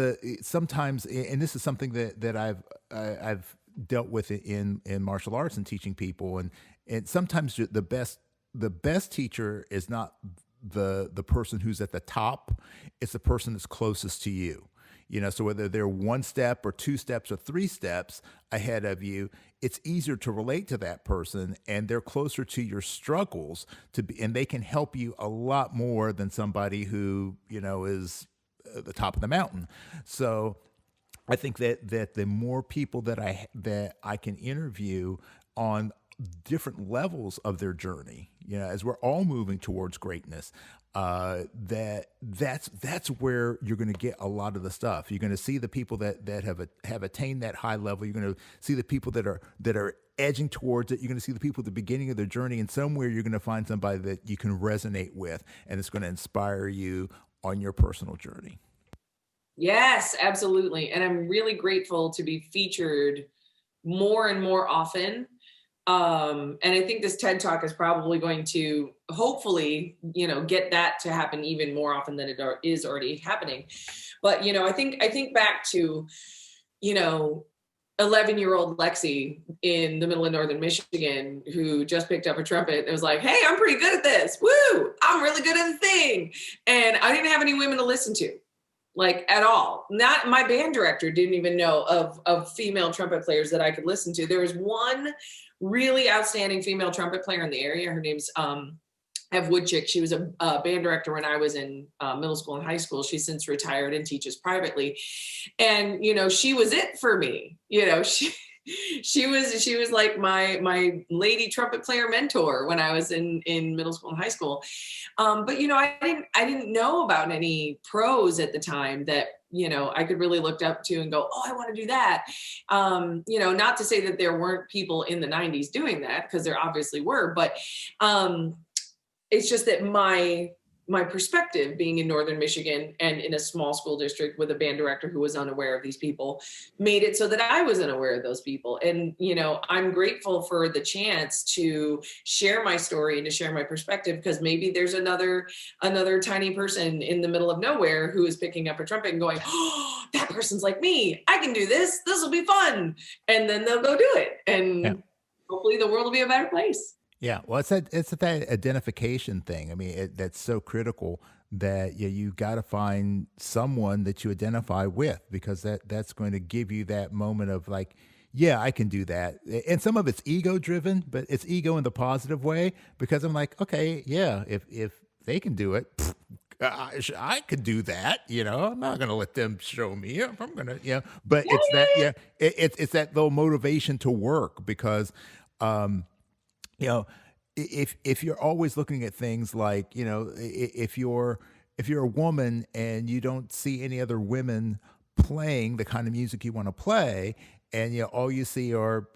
sometimes, and this is something that I've dealt with it in martial arts and teaching people, and sometimes the best teacher is not the person who's at the top, it's the person that's closest to you. So whether they're one step or two steps or three steps ahead of you, it's easier to relate to that person, and they're closer to your struggles and they can help you a lot more than somebody who is at the top of the mountain. So I think that the more people that I can interview on different levels of their journey, as we're all moving towards greatness, that's where you're going to get a lot of the stuff. You're going to see the people that have attained that high level. You're going to see the people that are edging towards it. You're going to see the people at the beginning of their journey, and somewhere you're going to find somebody that you can resonate with, and it's going to inspire you on your personal journey. Yes, absolutely. And I'm really grateful to be featured more and more often. And I think this TED Talk is probably going to hopefully, get that to happen even more often than it is already happening. But, I think back to, 11-year-old Lexie in the middle of Northern Michigan who just picked up a trumpet and was like, hey, I'm pretty good at this. Woo, I'm really good at the thing. And I didn't have any women to listen to, like at all. Not my band director didn't even know of female trumpet players that I could listen to. There was one really outstanding female trumpet player in the area. Her name's Ev Woodchick. She was a band director when I was in middle school and high school. She's since retired and teaches privately. And, she was it for me. She was like my lady trumpet player mentor when I was in middle school and high school. But, I didn't know about any pros at the time that, I could really look up to and go, oh, I want to do that. Not to say that there weren't people in the 90s doing that, because there obviously were, but it's just that my perspective being in Northern Michigan and in a small school district with a band director who was unaware of these people made it so that I was unaware of those people. And, I'm grateful for the chance to share my story and to share my perspective, because maybe there's another tiny person in the middle of nowhere who is picking up a trumpet and going, oh, that person's like me. I can do this. This will be fun. And then they'll go do it. And hopefully the world will be a better place. Yeah, well, it's that identification thing. I mean, that's so critical that you got to find someone that you identify with, because that's going to give you that moment of like, yeah, I can do that. And some of it's ego driven, but it's ego in the positive way, because I'm like, okay, yeah, if they can do it, I could do that. I'm not going to let them show me. I'm going to, but it's that little motivation to work, because, if you're always looking at things like, if you're a woman and you don't see any other women playing the kind of music you want to play, and all you see are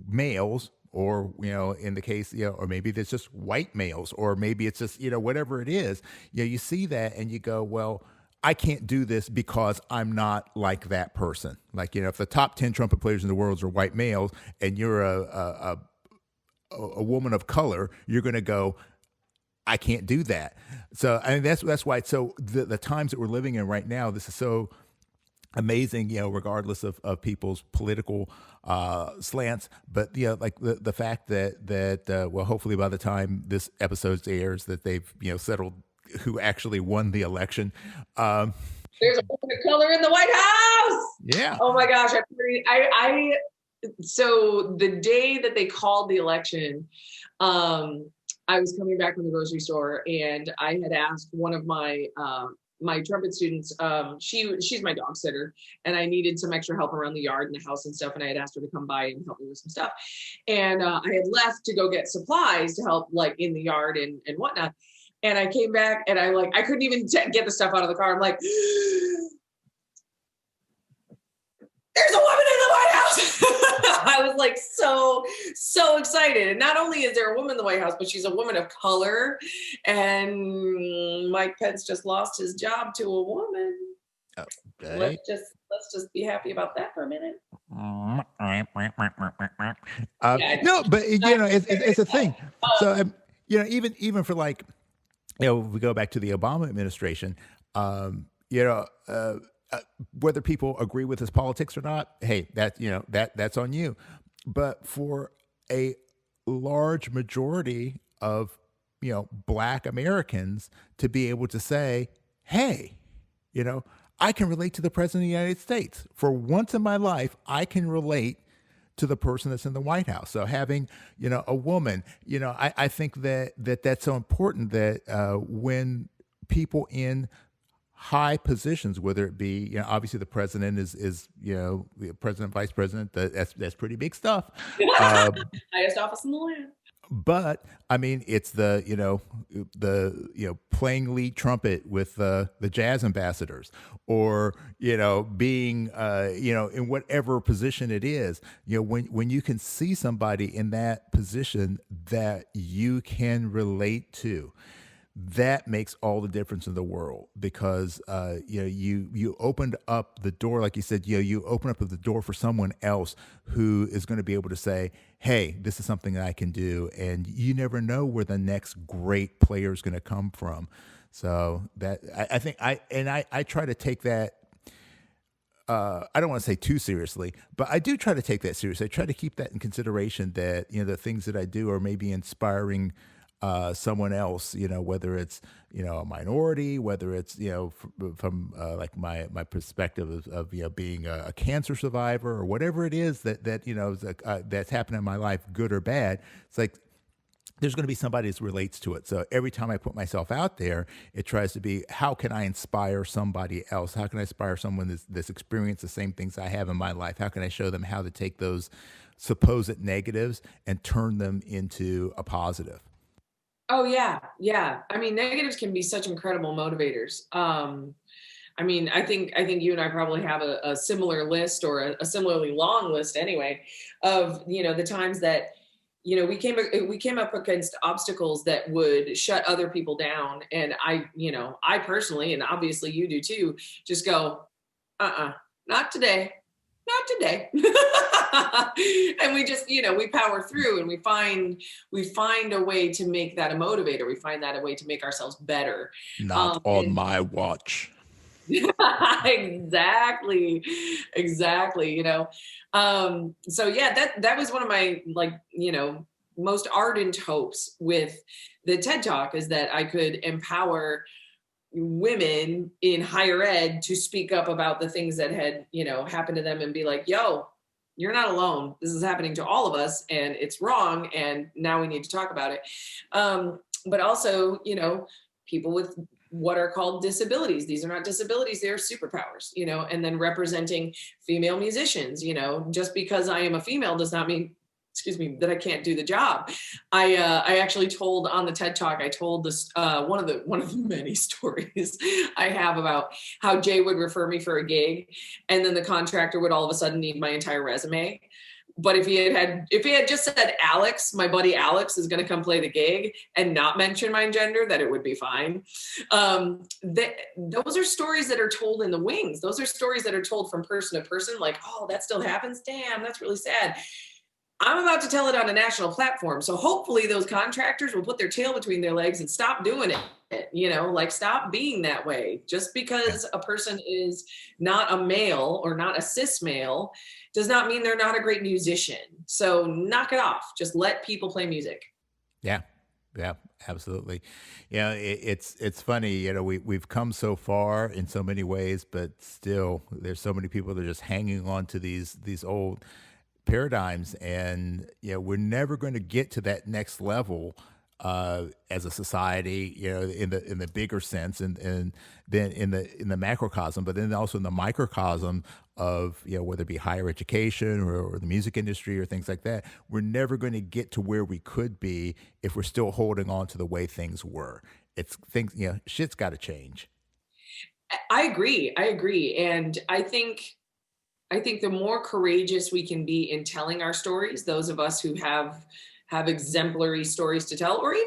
males, or in the case, or maybe there's just white males, or maybe it's just whatever it is, you see that and you go, well, I can't do this because I'm not like that person. Like, if the top 10 trumpet players in the world are white males and you're a woman of color, you're going to go, I can't do that. So, I mean, that's why. So the times that we're living in right now, this is so amazing, regardless of people's political slants. But, like the fact that well, hopefully by the time this episode airs, that they've, settled who actually won the election. There's a woman of color in the White House. Yeah. Oh my gosh. So the day that they called the election, I was coming back from the grocery store, and I had asked one of my trumpet students, she's my dog sitter, and I needed some extra help around the yard and the house and stuff. And I had asked her to come by and help me with some stuff. And I had left to go get supplies to help, like, in the yard and whatnot. And I came back and I couldn't even get the stuff out of the car. I'm like, there's a woman in the White House. I was like so excited. And not only is there a woman in the White House, but she's a woman of color. And Mike Pence just lost his job to a woman. Okay. Let's just be happy about that for a minit. No, but it's a thing. So even for, like, we go back to the Obama administration, whether people agree with his politics or not, hey, that's on you. But for a large majority of, Black Americans to be able to say, hey, I can relate to the president of the United States. For once in my life, I can relate to the person that's in the White House. So having, a woman, I think that's so important, that when people in high positions, whether it be, obviously the president is the president, vice president, that's pretty big stuff. Uh, Highest office in the land. but I mean, it's the playing lead trumpet with the jazz ambassadors, or being in whatever position it is. When you can see somebody in that position that you can relate to, that makes all the difference in the world, because you opened up the door, like you said, you open up the door for someone else who is going to be able to say, hey, this is something that I can do, and you never know where the next great player is going to come from. So that I think I try to take that. I don't want to say too seriously, but I do try to take that seriously. I try to keep that in consideration, that the things that I do are maybe inspiring someone else, whether it's, a minority, whether it's, from like my perspective of being a cancer survivor, or whatever it is that that's happened in my life, good or bad. It's like, there's going to be somebody that relates to it. So every time I put myself out there, it tries to be, how can I inspire somebody else? How can I inspire someone that's experienced the same things I have in my life? How can I show them how to take those supposed negatives and turn them into a positive? Oh yeah. Yeah. I mean, negatives can be such incredible motivators. I mean, I think you and I probably have a similar list, or a similarly long list anyway, of, the times that, we came up against obstacles that would shut other people down. And I personally, and obviously you do too, just go, not today. Not today. And we just, we power through, and we find a way to make that a motivator. We find that a way to make ourselves better. Not on my watch. Exactly. So yeah, that was one of my, most ardent hopes with the TED Talk, is that I could empower women in higher ed to speak up about the things that had, happened to them, and be like, yo, you're not alone. This is happening to all of us, and it's wrong. And now we need to talk about it. But also, people with what are called disabilities. These are not disabilities, they're superpowers, and then representing female musicians. Just because I am a female does not mean, that I can't do the job. I actually told on the TED Talk, I told this one of the many stories I have about how Jay would refer me for a gig, and then the contractor would all of a sudden need my entire resume. But if he had just said, Alex, my buddy Alex is going to come play the gig, and not mention my gender, that it would be fine. Those are stories that are told in the wings. Those are stories that are told from person to person, like, oh, that still happens. Damn, that's really sad. I'm about to tell it on a national platform. So hopefully those contractors will put their tail between their legs and stop doing it. Stop being that way. Just because a person is not a male or not a cis male does not mean they're not a great musician. So knock it off. Just let people play music. Yeah. Yeah, absolutely. It's funny, we've come so far in so many ways, but still there's so many people that are just hanging on to these old paradigms, and we're never going to get to that next level as a society, in the bigger sense, and then in the macrocosm, but then also in the microcosm of whether it be higher education or the music industry or things like that. We're never going to get to where we could be if we're still holding on to the way things were. It's things, shit's got to change. I agree, and I think the more courageous we can be in telling our stories, those of us who have exemplary stories to tell, or even,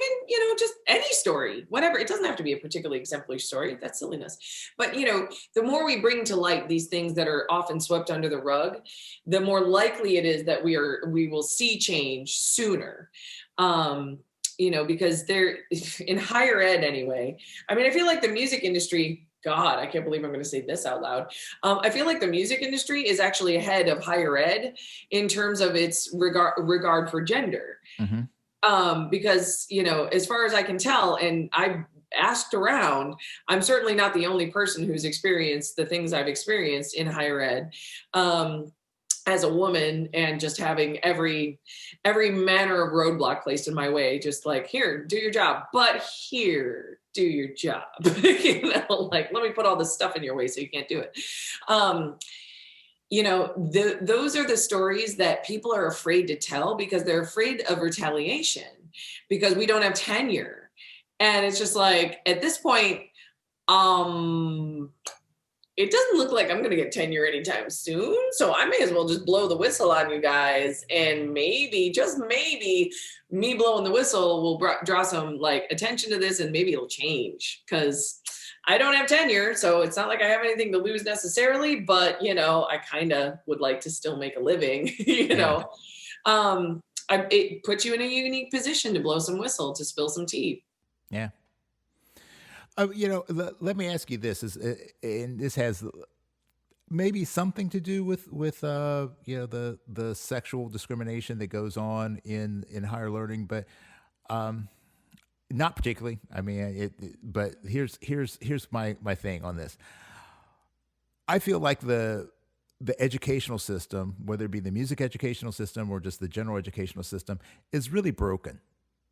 just any story, whatever. It doesn't have to be a particularly exemplary story. That's silliness. But, the more we bring to light these things that are often swept under the rug, the more likely it is that we will see change sooner. Because they're in higher ed anyway. I mean, I feel like the music industry, God, I can't believe I'm going to say this out loud. I feel like the music industry is actually ahead of higher ed in terms of its regard for gender. Mm-hmm. Because, as far as I can tell, and I've asked around, I'm certainly not the only person who's experienced the things I've experienced in higher ed. as a woman and just having every manner of roadblock placed in my way, just like, here, do your job, but here, do your job. Like, let me put all this stuff in your way so you can't do it. Those are the stories that people are afraid to tell because they're afraid of retaliation because we don't have tenure. And it's just like, at this point, it doesn't look like I'm going to get tenure anytime soon. So I may as well just blow the whistle on you guys. And maybe, just maybe, me blowing the whistle will draw some like attention to this, and maybe it'll change because I don't have tenure. So it's not like I have anything to lose necessarily, but, I kind of would like to still make a living, it puts you in a unique position to blow some whistle, to spill some tea. Yeah. Let me ask you this: and this has maybe something to do with the sexual discrimination that goes on in higher learning, but not particularly. I mean, but here's my thing on this. I feel like the educational system, whether it be the music educational system or just the general educational system, is really broken.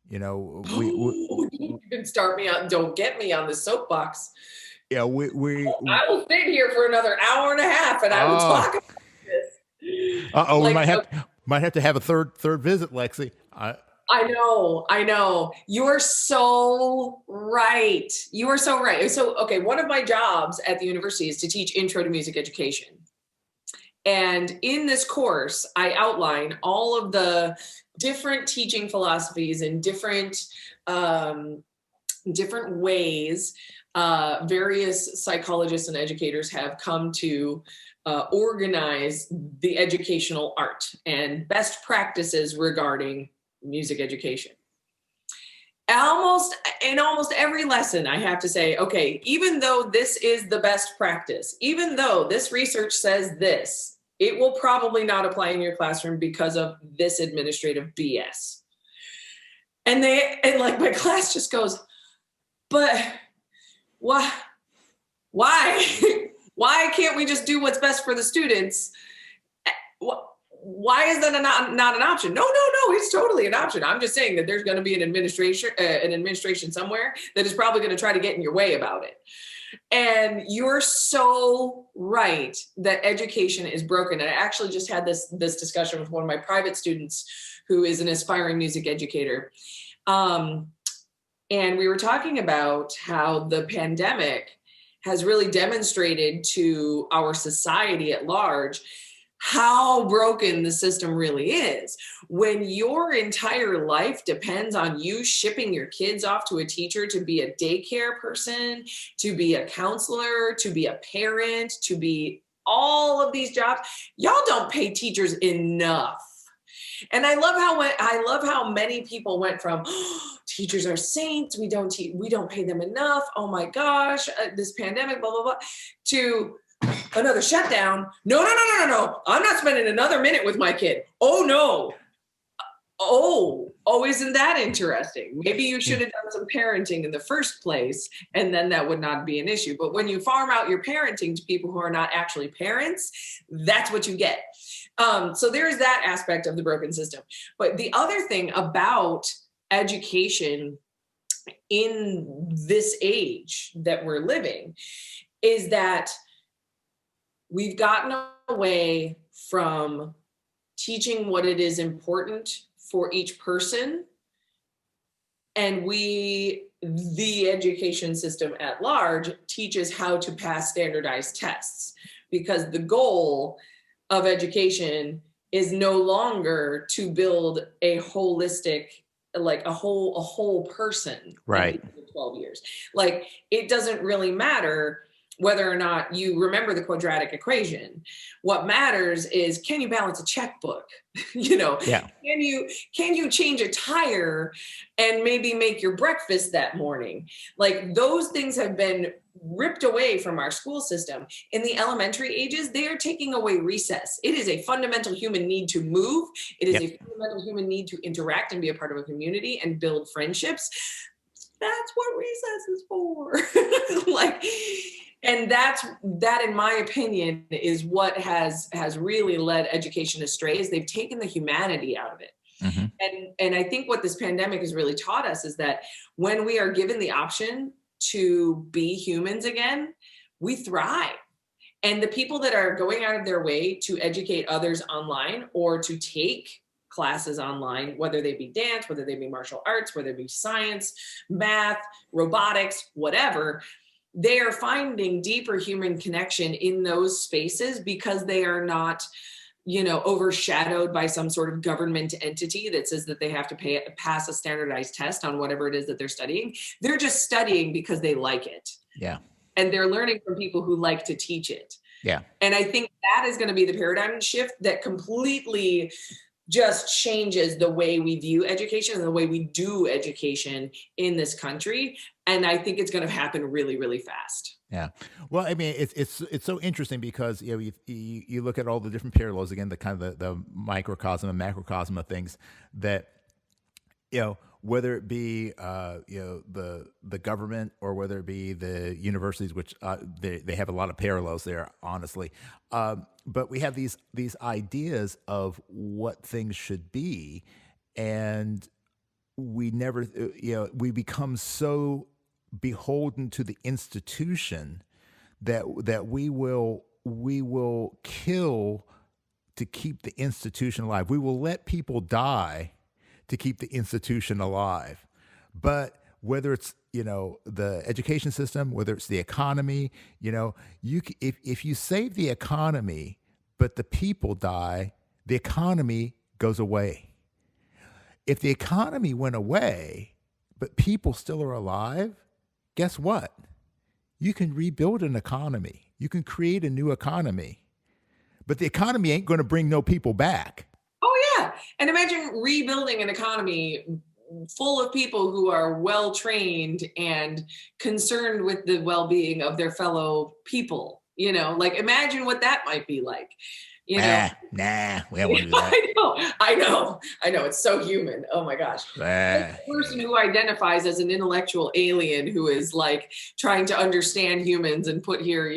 You can start me on. Don't get me on the soapbox. Yeah, I will sit here for another hour and a half, and I will talk about this. We might have to have a third visit, Lexie. I know. You're so right. So, okay, one of my jobs at the university is to teach intro to music education. And in this course, I outline all of the different teaching philosophies and different ways various psychologists and educators have come to organize the educational art and best practices regarding music education. In almost every lesson, I have to say, okay, even though this is the best practice, even though this research says this, it will probably not apply in your classroom because of this administrative BS. And like my class just goes, but why? Why can't we just do what's best for the students? Why is that not an option? No, it's totally an option. I'm just saying that there's going to be an administration somewhere that is probably going to try to get in your way about it. And you're so right that education is broken. And I actually just had this discussion with one of my private students who is an aspiring music educator. And we were talking about how the pandemic has really demonstrated to our society at large how broken the system really is. When your entire life depends on you shipping your kids off to a teacher to be a daycare person, to be a counselor, to be a parent, to be all of these jobs, y'all don't pay teachers enough. And I love how many people went from teachers are saints, we don't pay them enough, oh my gosh, this pandemic, blah blah blah, to another shutdown. No. I'm not spending another minute with my kid. Oh no. Oh, isn't that interesting? Maybe you should have done some parenting in the first place, and then that would not be an issue. But when you farm out your parenting to people who are not actually parents, that's what you get. So there is that aspect of the broken system. But the other thing about education in this age that we're living is that we've gotten away from teaching what it is important for each person. And the education system at large, teaches how to pass standardized tests, because the goal of education is no longer to build a holistic, like a whole person. Right. 12 years. Like, it doesn't really matter whether or not you remember the quadratic equation. What matters is, can you balance a checkbook? Yeah. Can you change a tire and maybe make your breakfast that morning? Like, those things have been ripped away from our school system. In the elementary ages, they are taking away recess. It is a fundamental human need to move. It is a fundamental human need to interact and be a part of a community and build friendships. That's what recess is for. Like, And that, in my opinion, is what has really led education astray, is they've taken the humanity out of it. Mm-hmm. And I think what this pandemic has really taught us is that when we are given the option to be humans again, we thrive. And the people that are going out of their way to educate others online or to take classes online, whether they be dance, whether they be martial arts, whether it be science, math, robotics, whatever, they are finding deeper human connection in those spaces because they are not, overshadowed by some sort of government entity that says that they have to pass a standardized test on whatever it is that they're studying. They're just studying because they like it. Yeah. And they're learning from people who like to teach it. Yeah. And I think that is going to be the paradigm shift that completely just changes the way we view education and the way we do education in this country. And I think it's going to happen really, really fast. Yeah. Well, I mean, it's so interesting because, you look at all the different parallels, again, the kind of the microcosm and macrocosm of things that, whether it be, the government or whether it be the universities, which they have a lot of parallels there, honestly. But we have these ideas of what things should be, and we never, we become so beholden to the institution that we will kill to keep the institution alive. We will let people die to keep the institution alive. But whether it's, the education system, whether it's the economy, if you save the economy, but the people die, the economy goes away. If the economy went away, but people still are alive, guess what? You can rebuild an economy. You can create a new economy, but the economy ain't going to bring no people back. Oh yeah. And imagine rebuilding an economy full of people who are well-trained and concerned with the well-being of their fellow people, imagine what that might be like, Nah, we don't want to do that. I know. It's so human. Oh my gosh. The person who identifies as an intellectual alien who is like trying to understand humans and put here,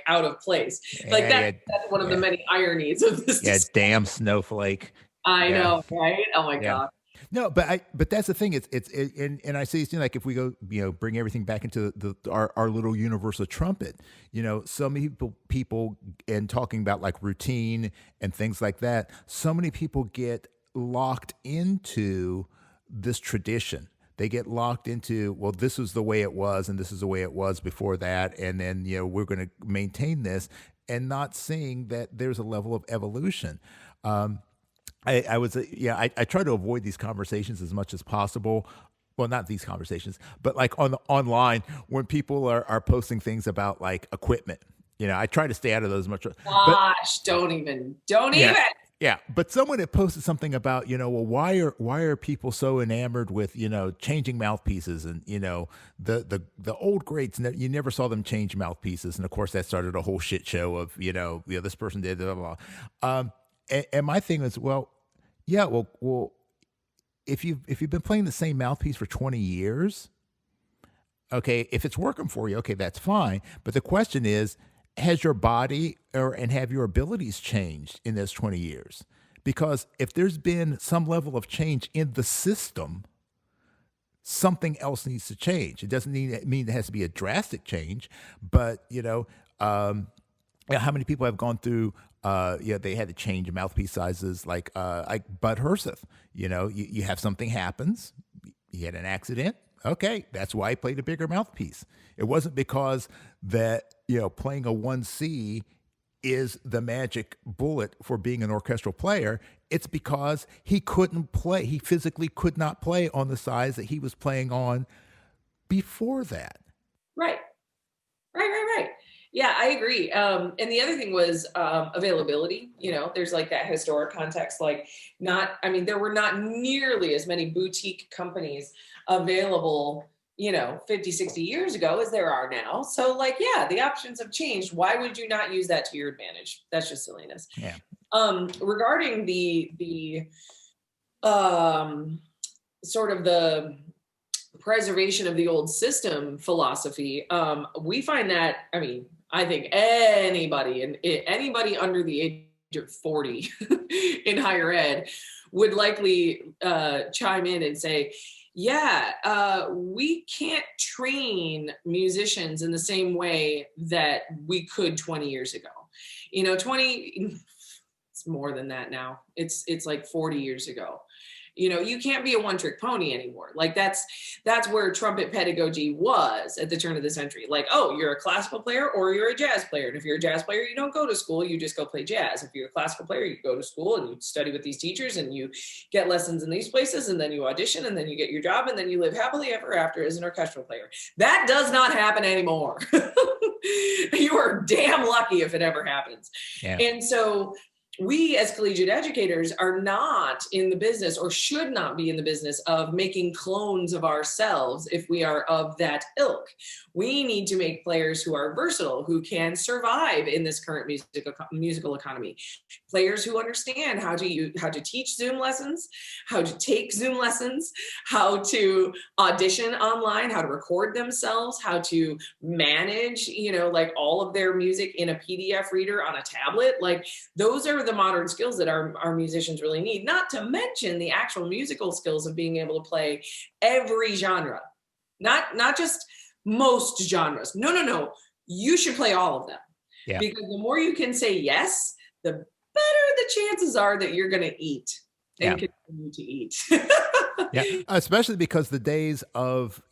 out of place. That's one of the many ironies of this. Yeah, damn snowflake. I know, right? Oh my God. No, but that's the thing. And I say, like, if we go, bring everything back into our little universe of Trumpet, so many people and talking about like routine and things like that. So many people get locked into this tradition. They get locked into, well, this is the way it was, and this is the way it was before that, and then we're going to maintain this, and not seeing that there's a level of evolution. I try to avoid these conversations as much as possible. Well, not these conversations, but like online when people are posting things about like equipment. I try to stay out of those as much. Gosh, don't even. Yeah, but someone had posted something about, well, why are people so enamored with, changing mouthpieces, and the old greats, you never saw them change mouthpieces, and of course that started a whole shit show of this person did blah blah blah. And my thing is, well, if you've been playing the same mouthpiece for 20 years, okay, if it's working for you, okay, that's fine. But the question is, has your body and have your abilities changed in those 20 years? Because if there's been some level of change in the system, something else needs to change. It doesn't mean it has to be a drastic change, but how many people have gone through? They had to change mouthpiece sizes, like Bud Herseth. You have something happens. He had an accident. Okay, that's why he played a bigger mouthpiece. It wasn't because that playing a 1C is the magic bullet for being an orchestral player. It's because he couldn't play. He physically could not play on the size that he was playing on before that. Right. Yeah, I agree. And the other thing was availability. There's like that historic context, there were not nearly as many boutique companies available, 50, 60 years ago as there are now. So the options have changed. Why would you not use that to your advantage? That's just silliness. Yeah. Regarding the sort of the preservation of the old system philosophy, we find that, I mean, I think anybody under the age of 40 in higher ed would likely chime in and say, yeah, we can't train musicians in the same way that we could 20 years ago. 20, it's more than that now. It's like 40 years ago. You can't be a one-trick pony anymore. Like that's where trumpet pedagogy was at the turn of the century. Like, oh, you're a classical player or you're a jazz player. And if you're a jazz player, you don't go to school, you just go play jazz. If you're a classical player, you go to school and you study with these teachers and you get lessons in these places and then you audition and then you get your job and then you live happily ever after as an orchestral player. That does not happen anymore. You are damn lucky if it ever happens. Yeah. And so we as collegiate educators are not in the business, or should not be in the business, of making clones of ourselves if we are of that ilk. We need to make players who are versatile, who can survive in this current musical economy. Players who understand how to teach Zoom lessons, how to take Zoom lessons, how to audition online, how to record themselves, how to manage, like all of their music in a PDF reader on a tablet. Like those are the modern skills that our musicians really need, not to mention the actual musical skills of being able to play every genre, not just most genres. No. You should play all of them. Yeah. Because the more you can say yes, the better the chances are that you're going to eat and continue to eat. Yeah, especially because the days of,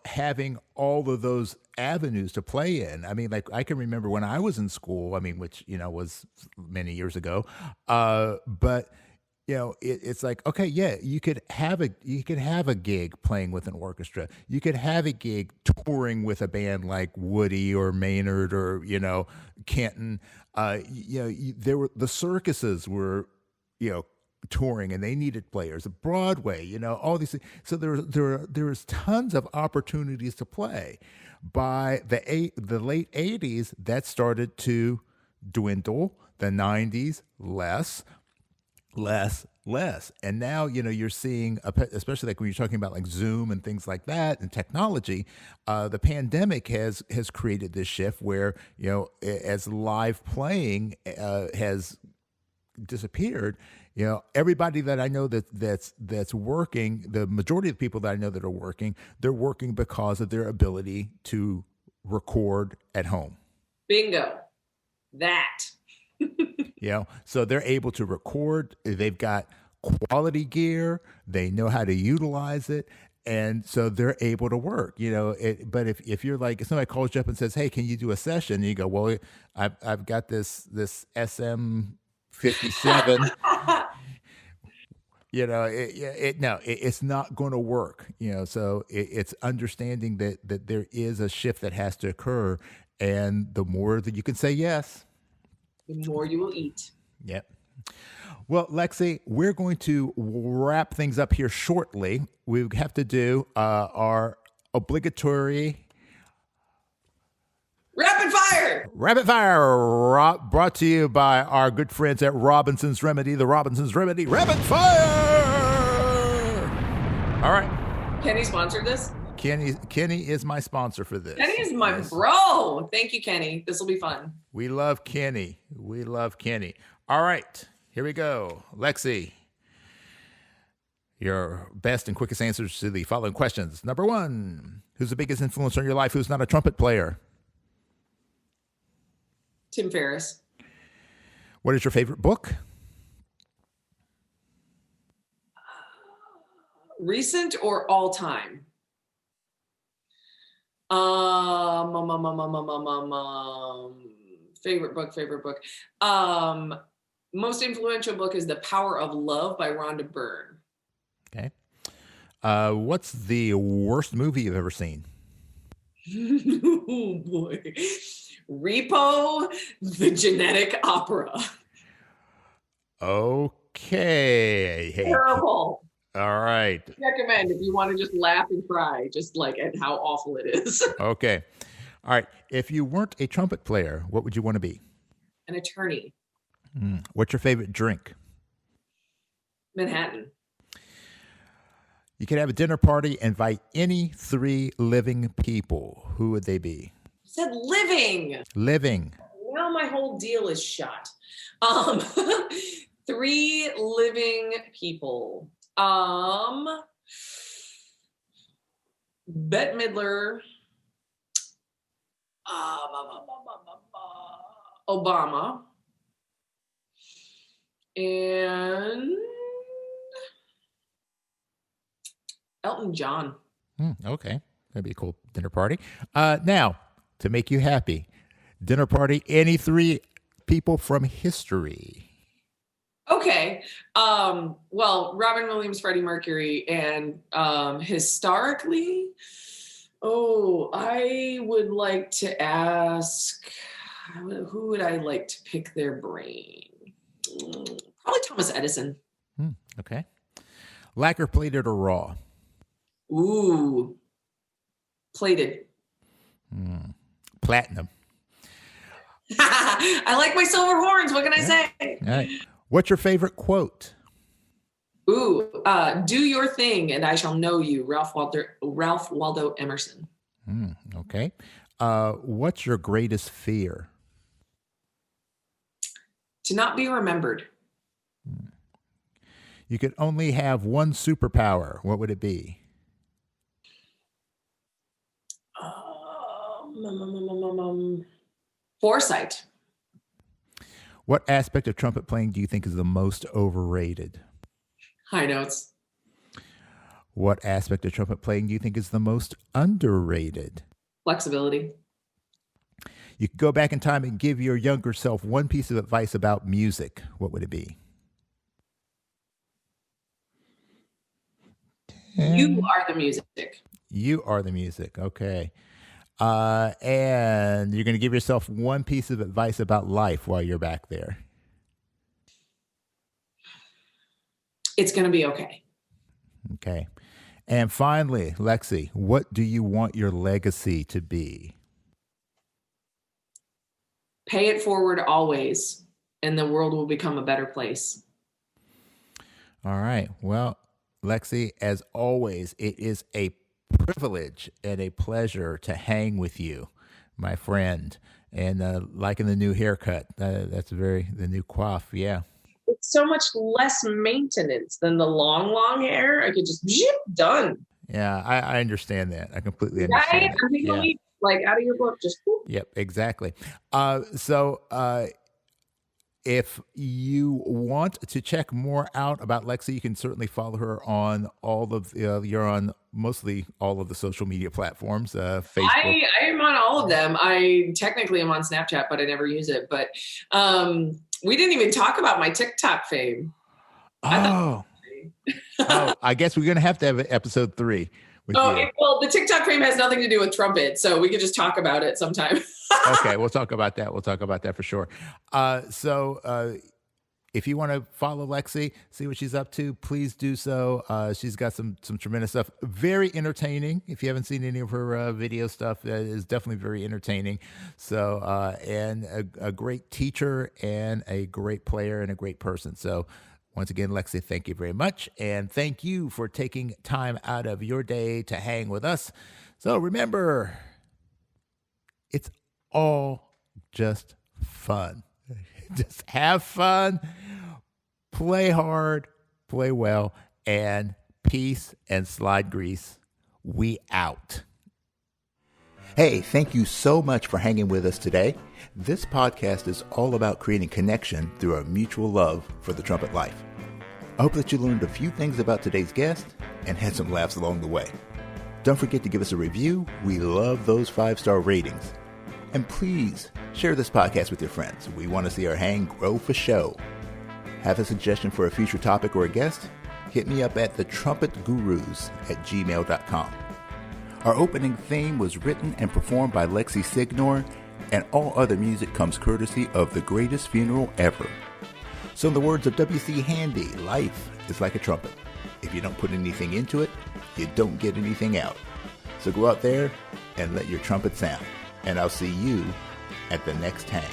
having all of those avenues to play in. I mean, like I can remember when I was in school, which, was many years ago. But it's like, okay, yeah, you could have a gig playing with an orchestra. You could have a gig touring with a band like Woody or Maynard or, Kenton. The circuses were, touring and they needed players. Broadway, all these things. So there was tons of opportunities to play. By the late 80s, that started to dwindle. The 90s, less. And now, you're seeing, especially like when you're talking about like Zoom and things like that and technology, the pandemic has created this shift where, as live playing has disappeared, everybody that I know that's working, the majority of the people that I know that are working, they're working because of their ability to record at home. Bingo. That. So they're able to record. They've got quality gear. They know how to utilize it. And so they're able to work, but if you're like, somebody calls you up and says, hey, can you do a session? And you go, well, I've got this SM57, it's not going to work, so it's understanding that there is a shift that has to occur. And the more that you can say yes, the more you will eat. Yep. Well, Lexie, we're going to wrap things up here shortly. We have to do our obligatory Rapid fire! Rapid fire, brought to you by our good friends at Robinson's Remedy, the Robinson's Remedy Rapid Fire! All right. Kenny sponsored this? Kenny is my sponsor for this. Kenny is my bro. Thank you, Kenny. This will be fun. We love Kenny. All right, here we go. Lexie, your best and quickest answers to the following questions. Number 1, who's the biggest influence on your life who's not a trumpet player? Tim Ferriss. What is your favorite book? Recent or all time? Favorite book. Most influential book is The Power of Love by Rhonda Byrne. Okay. What's the worst movie you've ever seen? Oh boy. Repo, the Genetic Opera. Okay. Terrible. All right. Recommend if you want to just laugh and cry, just like at how awful it is. Okay. All right. If you weren't a trumpet player, what would you want to be? An attorney. What's your favorite drink? Manhattan. You could have a dinner party, invite any 3 living people. Who would they be? Said living. Living. Now my whole deal is shot. 3 living people. Bette Midler. Obama. And Elton John. Okay. That'd be a cool dinner party. Now, to make you happy, dinner party, any 3 people from history. Okay. Well, Robin Williams, Freddie Mercury, and historically, I would like to ask, who would I like to pick their brain? Probably Thomas Edison. Okay. Lacquer, plated, or raw? Ooh, plated. Platinum. I like my silver horns. What can I say? All right. What's your favorite quote? Ooh, do your thing and I shall know you. Ralph Waldo Emerson. Okay. What's your greatest fear? To not be remembered. You could only have one superpower. What would it be? Foresight. What aspect of trumpet playing do you think is the most overrated? High notes. What aspect of trumpet playing do you think is the most underrated? Flexibility. You could go back in time and give your younger self one piece of advice about music. What would it be? You are the music. You are the music. Okay. And you're going to give yourself one piece of advice about life while you're back there. It's going to be okay. Okay. And finally, Lexie, what do you want your legacy to be? Pay it forward always, and the world will become a better place. All right. Well, Lexie, as always, it is a privilege and a pleasure to hang with you, my friend. And liking the new haircut. That's the new coif. Yeah. It's so much less maintenance than the long hair. I could just done. Yeah, I understand that. I completely understand. Right? Like out of your book, just whoop. Yep, exactly. So if you want to check more out about Lexie, you can certainly follow her on all of you're on mostly all of the social media platforms. Facebook. I am on all of them. I technically am on Snapchat, but I never use it. But we didn't even talk about my TikTok fame. Oh, I guess we're gonna have to have episode 3. Well, the TikTok fame has nothing to do with Trumpet, so we could just talk about it sometime. Okay, we'll talk about that. We'll talk about that for sure. So if you want to follow Lexie, see what she's up to, please do so. She's got some tremendous stuff. Very entertaining. If you haven't seen any of her video stuff, it is definitely very entertaining. So, and a great teacher and a great player and a great person. So once again, Lexie, thank you very much. And thank you for taking time out of your day to hang with us. So remember, it's all just fun. Just have fun, play hard, play well, and peace and slide grease. We out. Hey, thank you so much for hanging with us today. This podcast is all about creating connection through our mutual love for the trumpet life. I hope that you learned a few things about today's guest and had some laughs along the way. Don't forget to give us a review. We love those 5-star ratings. And please share this podcast with your friends. We want to see our hang grow for show. Have a suggestion for a future topic or a guest? Hit me up at thetrumpetgurus@gmail.com. Our opening theme was written and performed by Lexie Signor, and all other music comes courtesy of The Greatest Funeral Ever. So in the words of W.C. Handy, life is like a trumpet. If you don't put anything into it, you don't get anything out. So go out there and let your trumpet sound. And I'll see you at the next hang.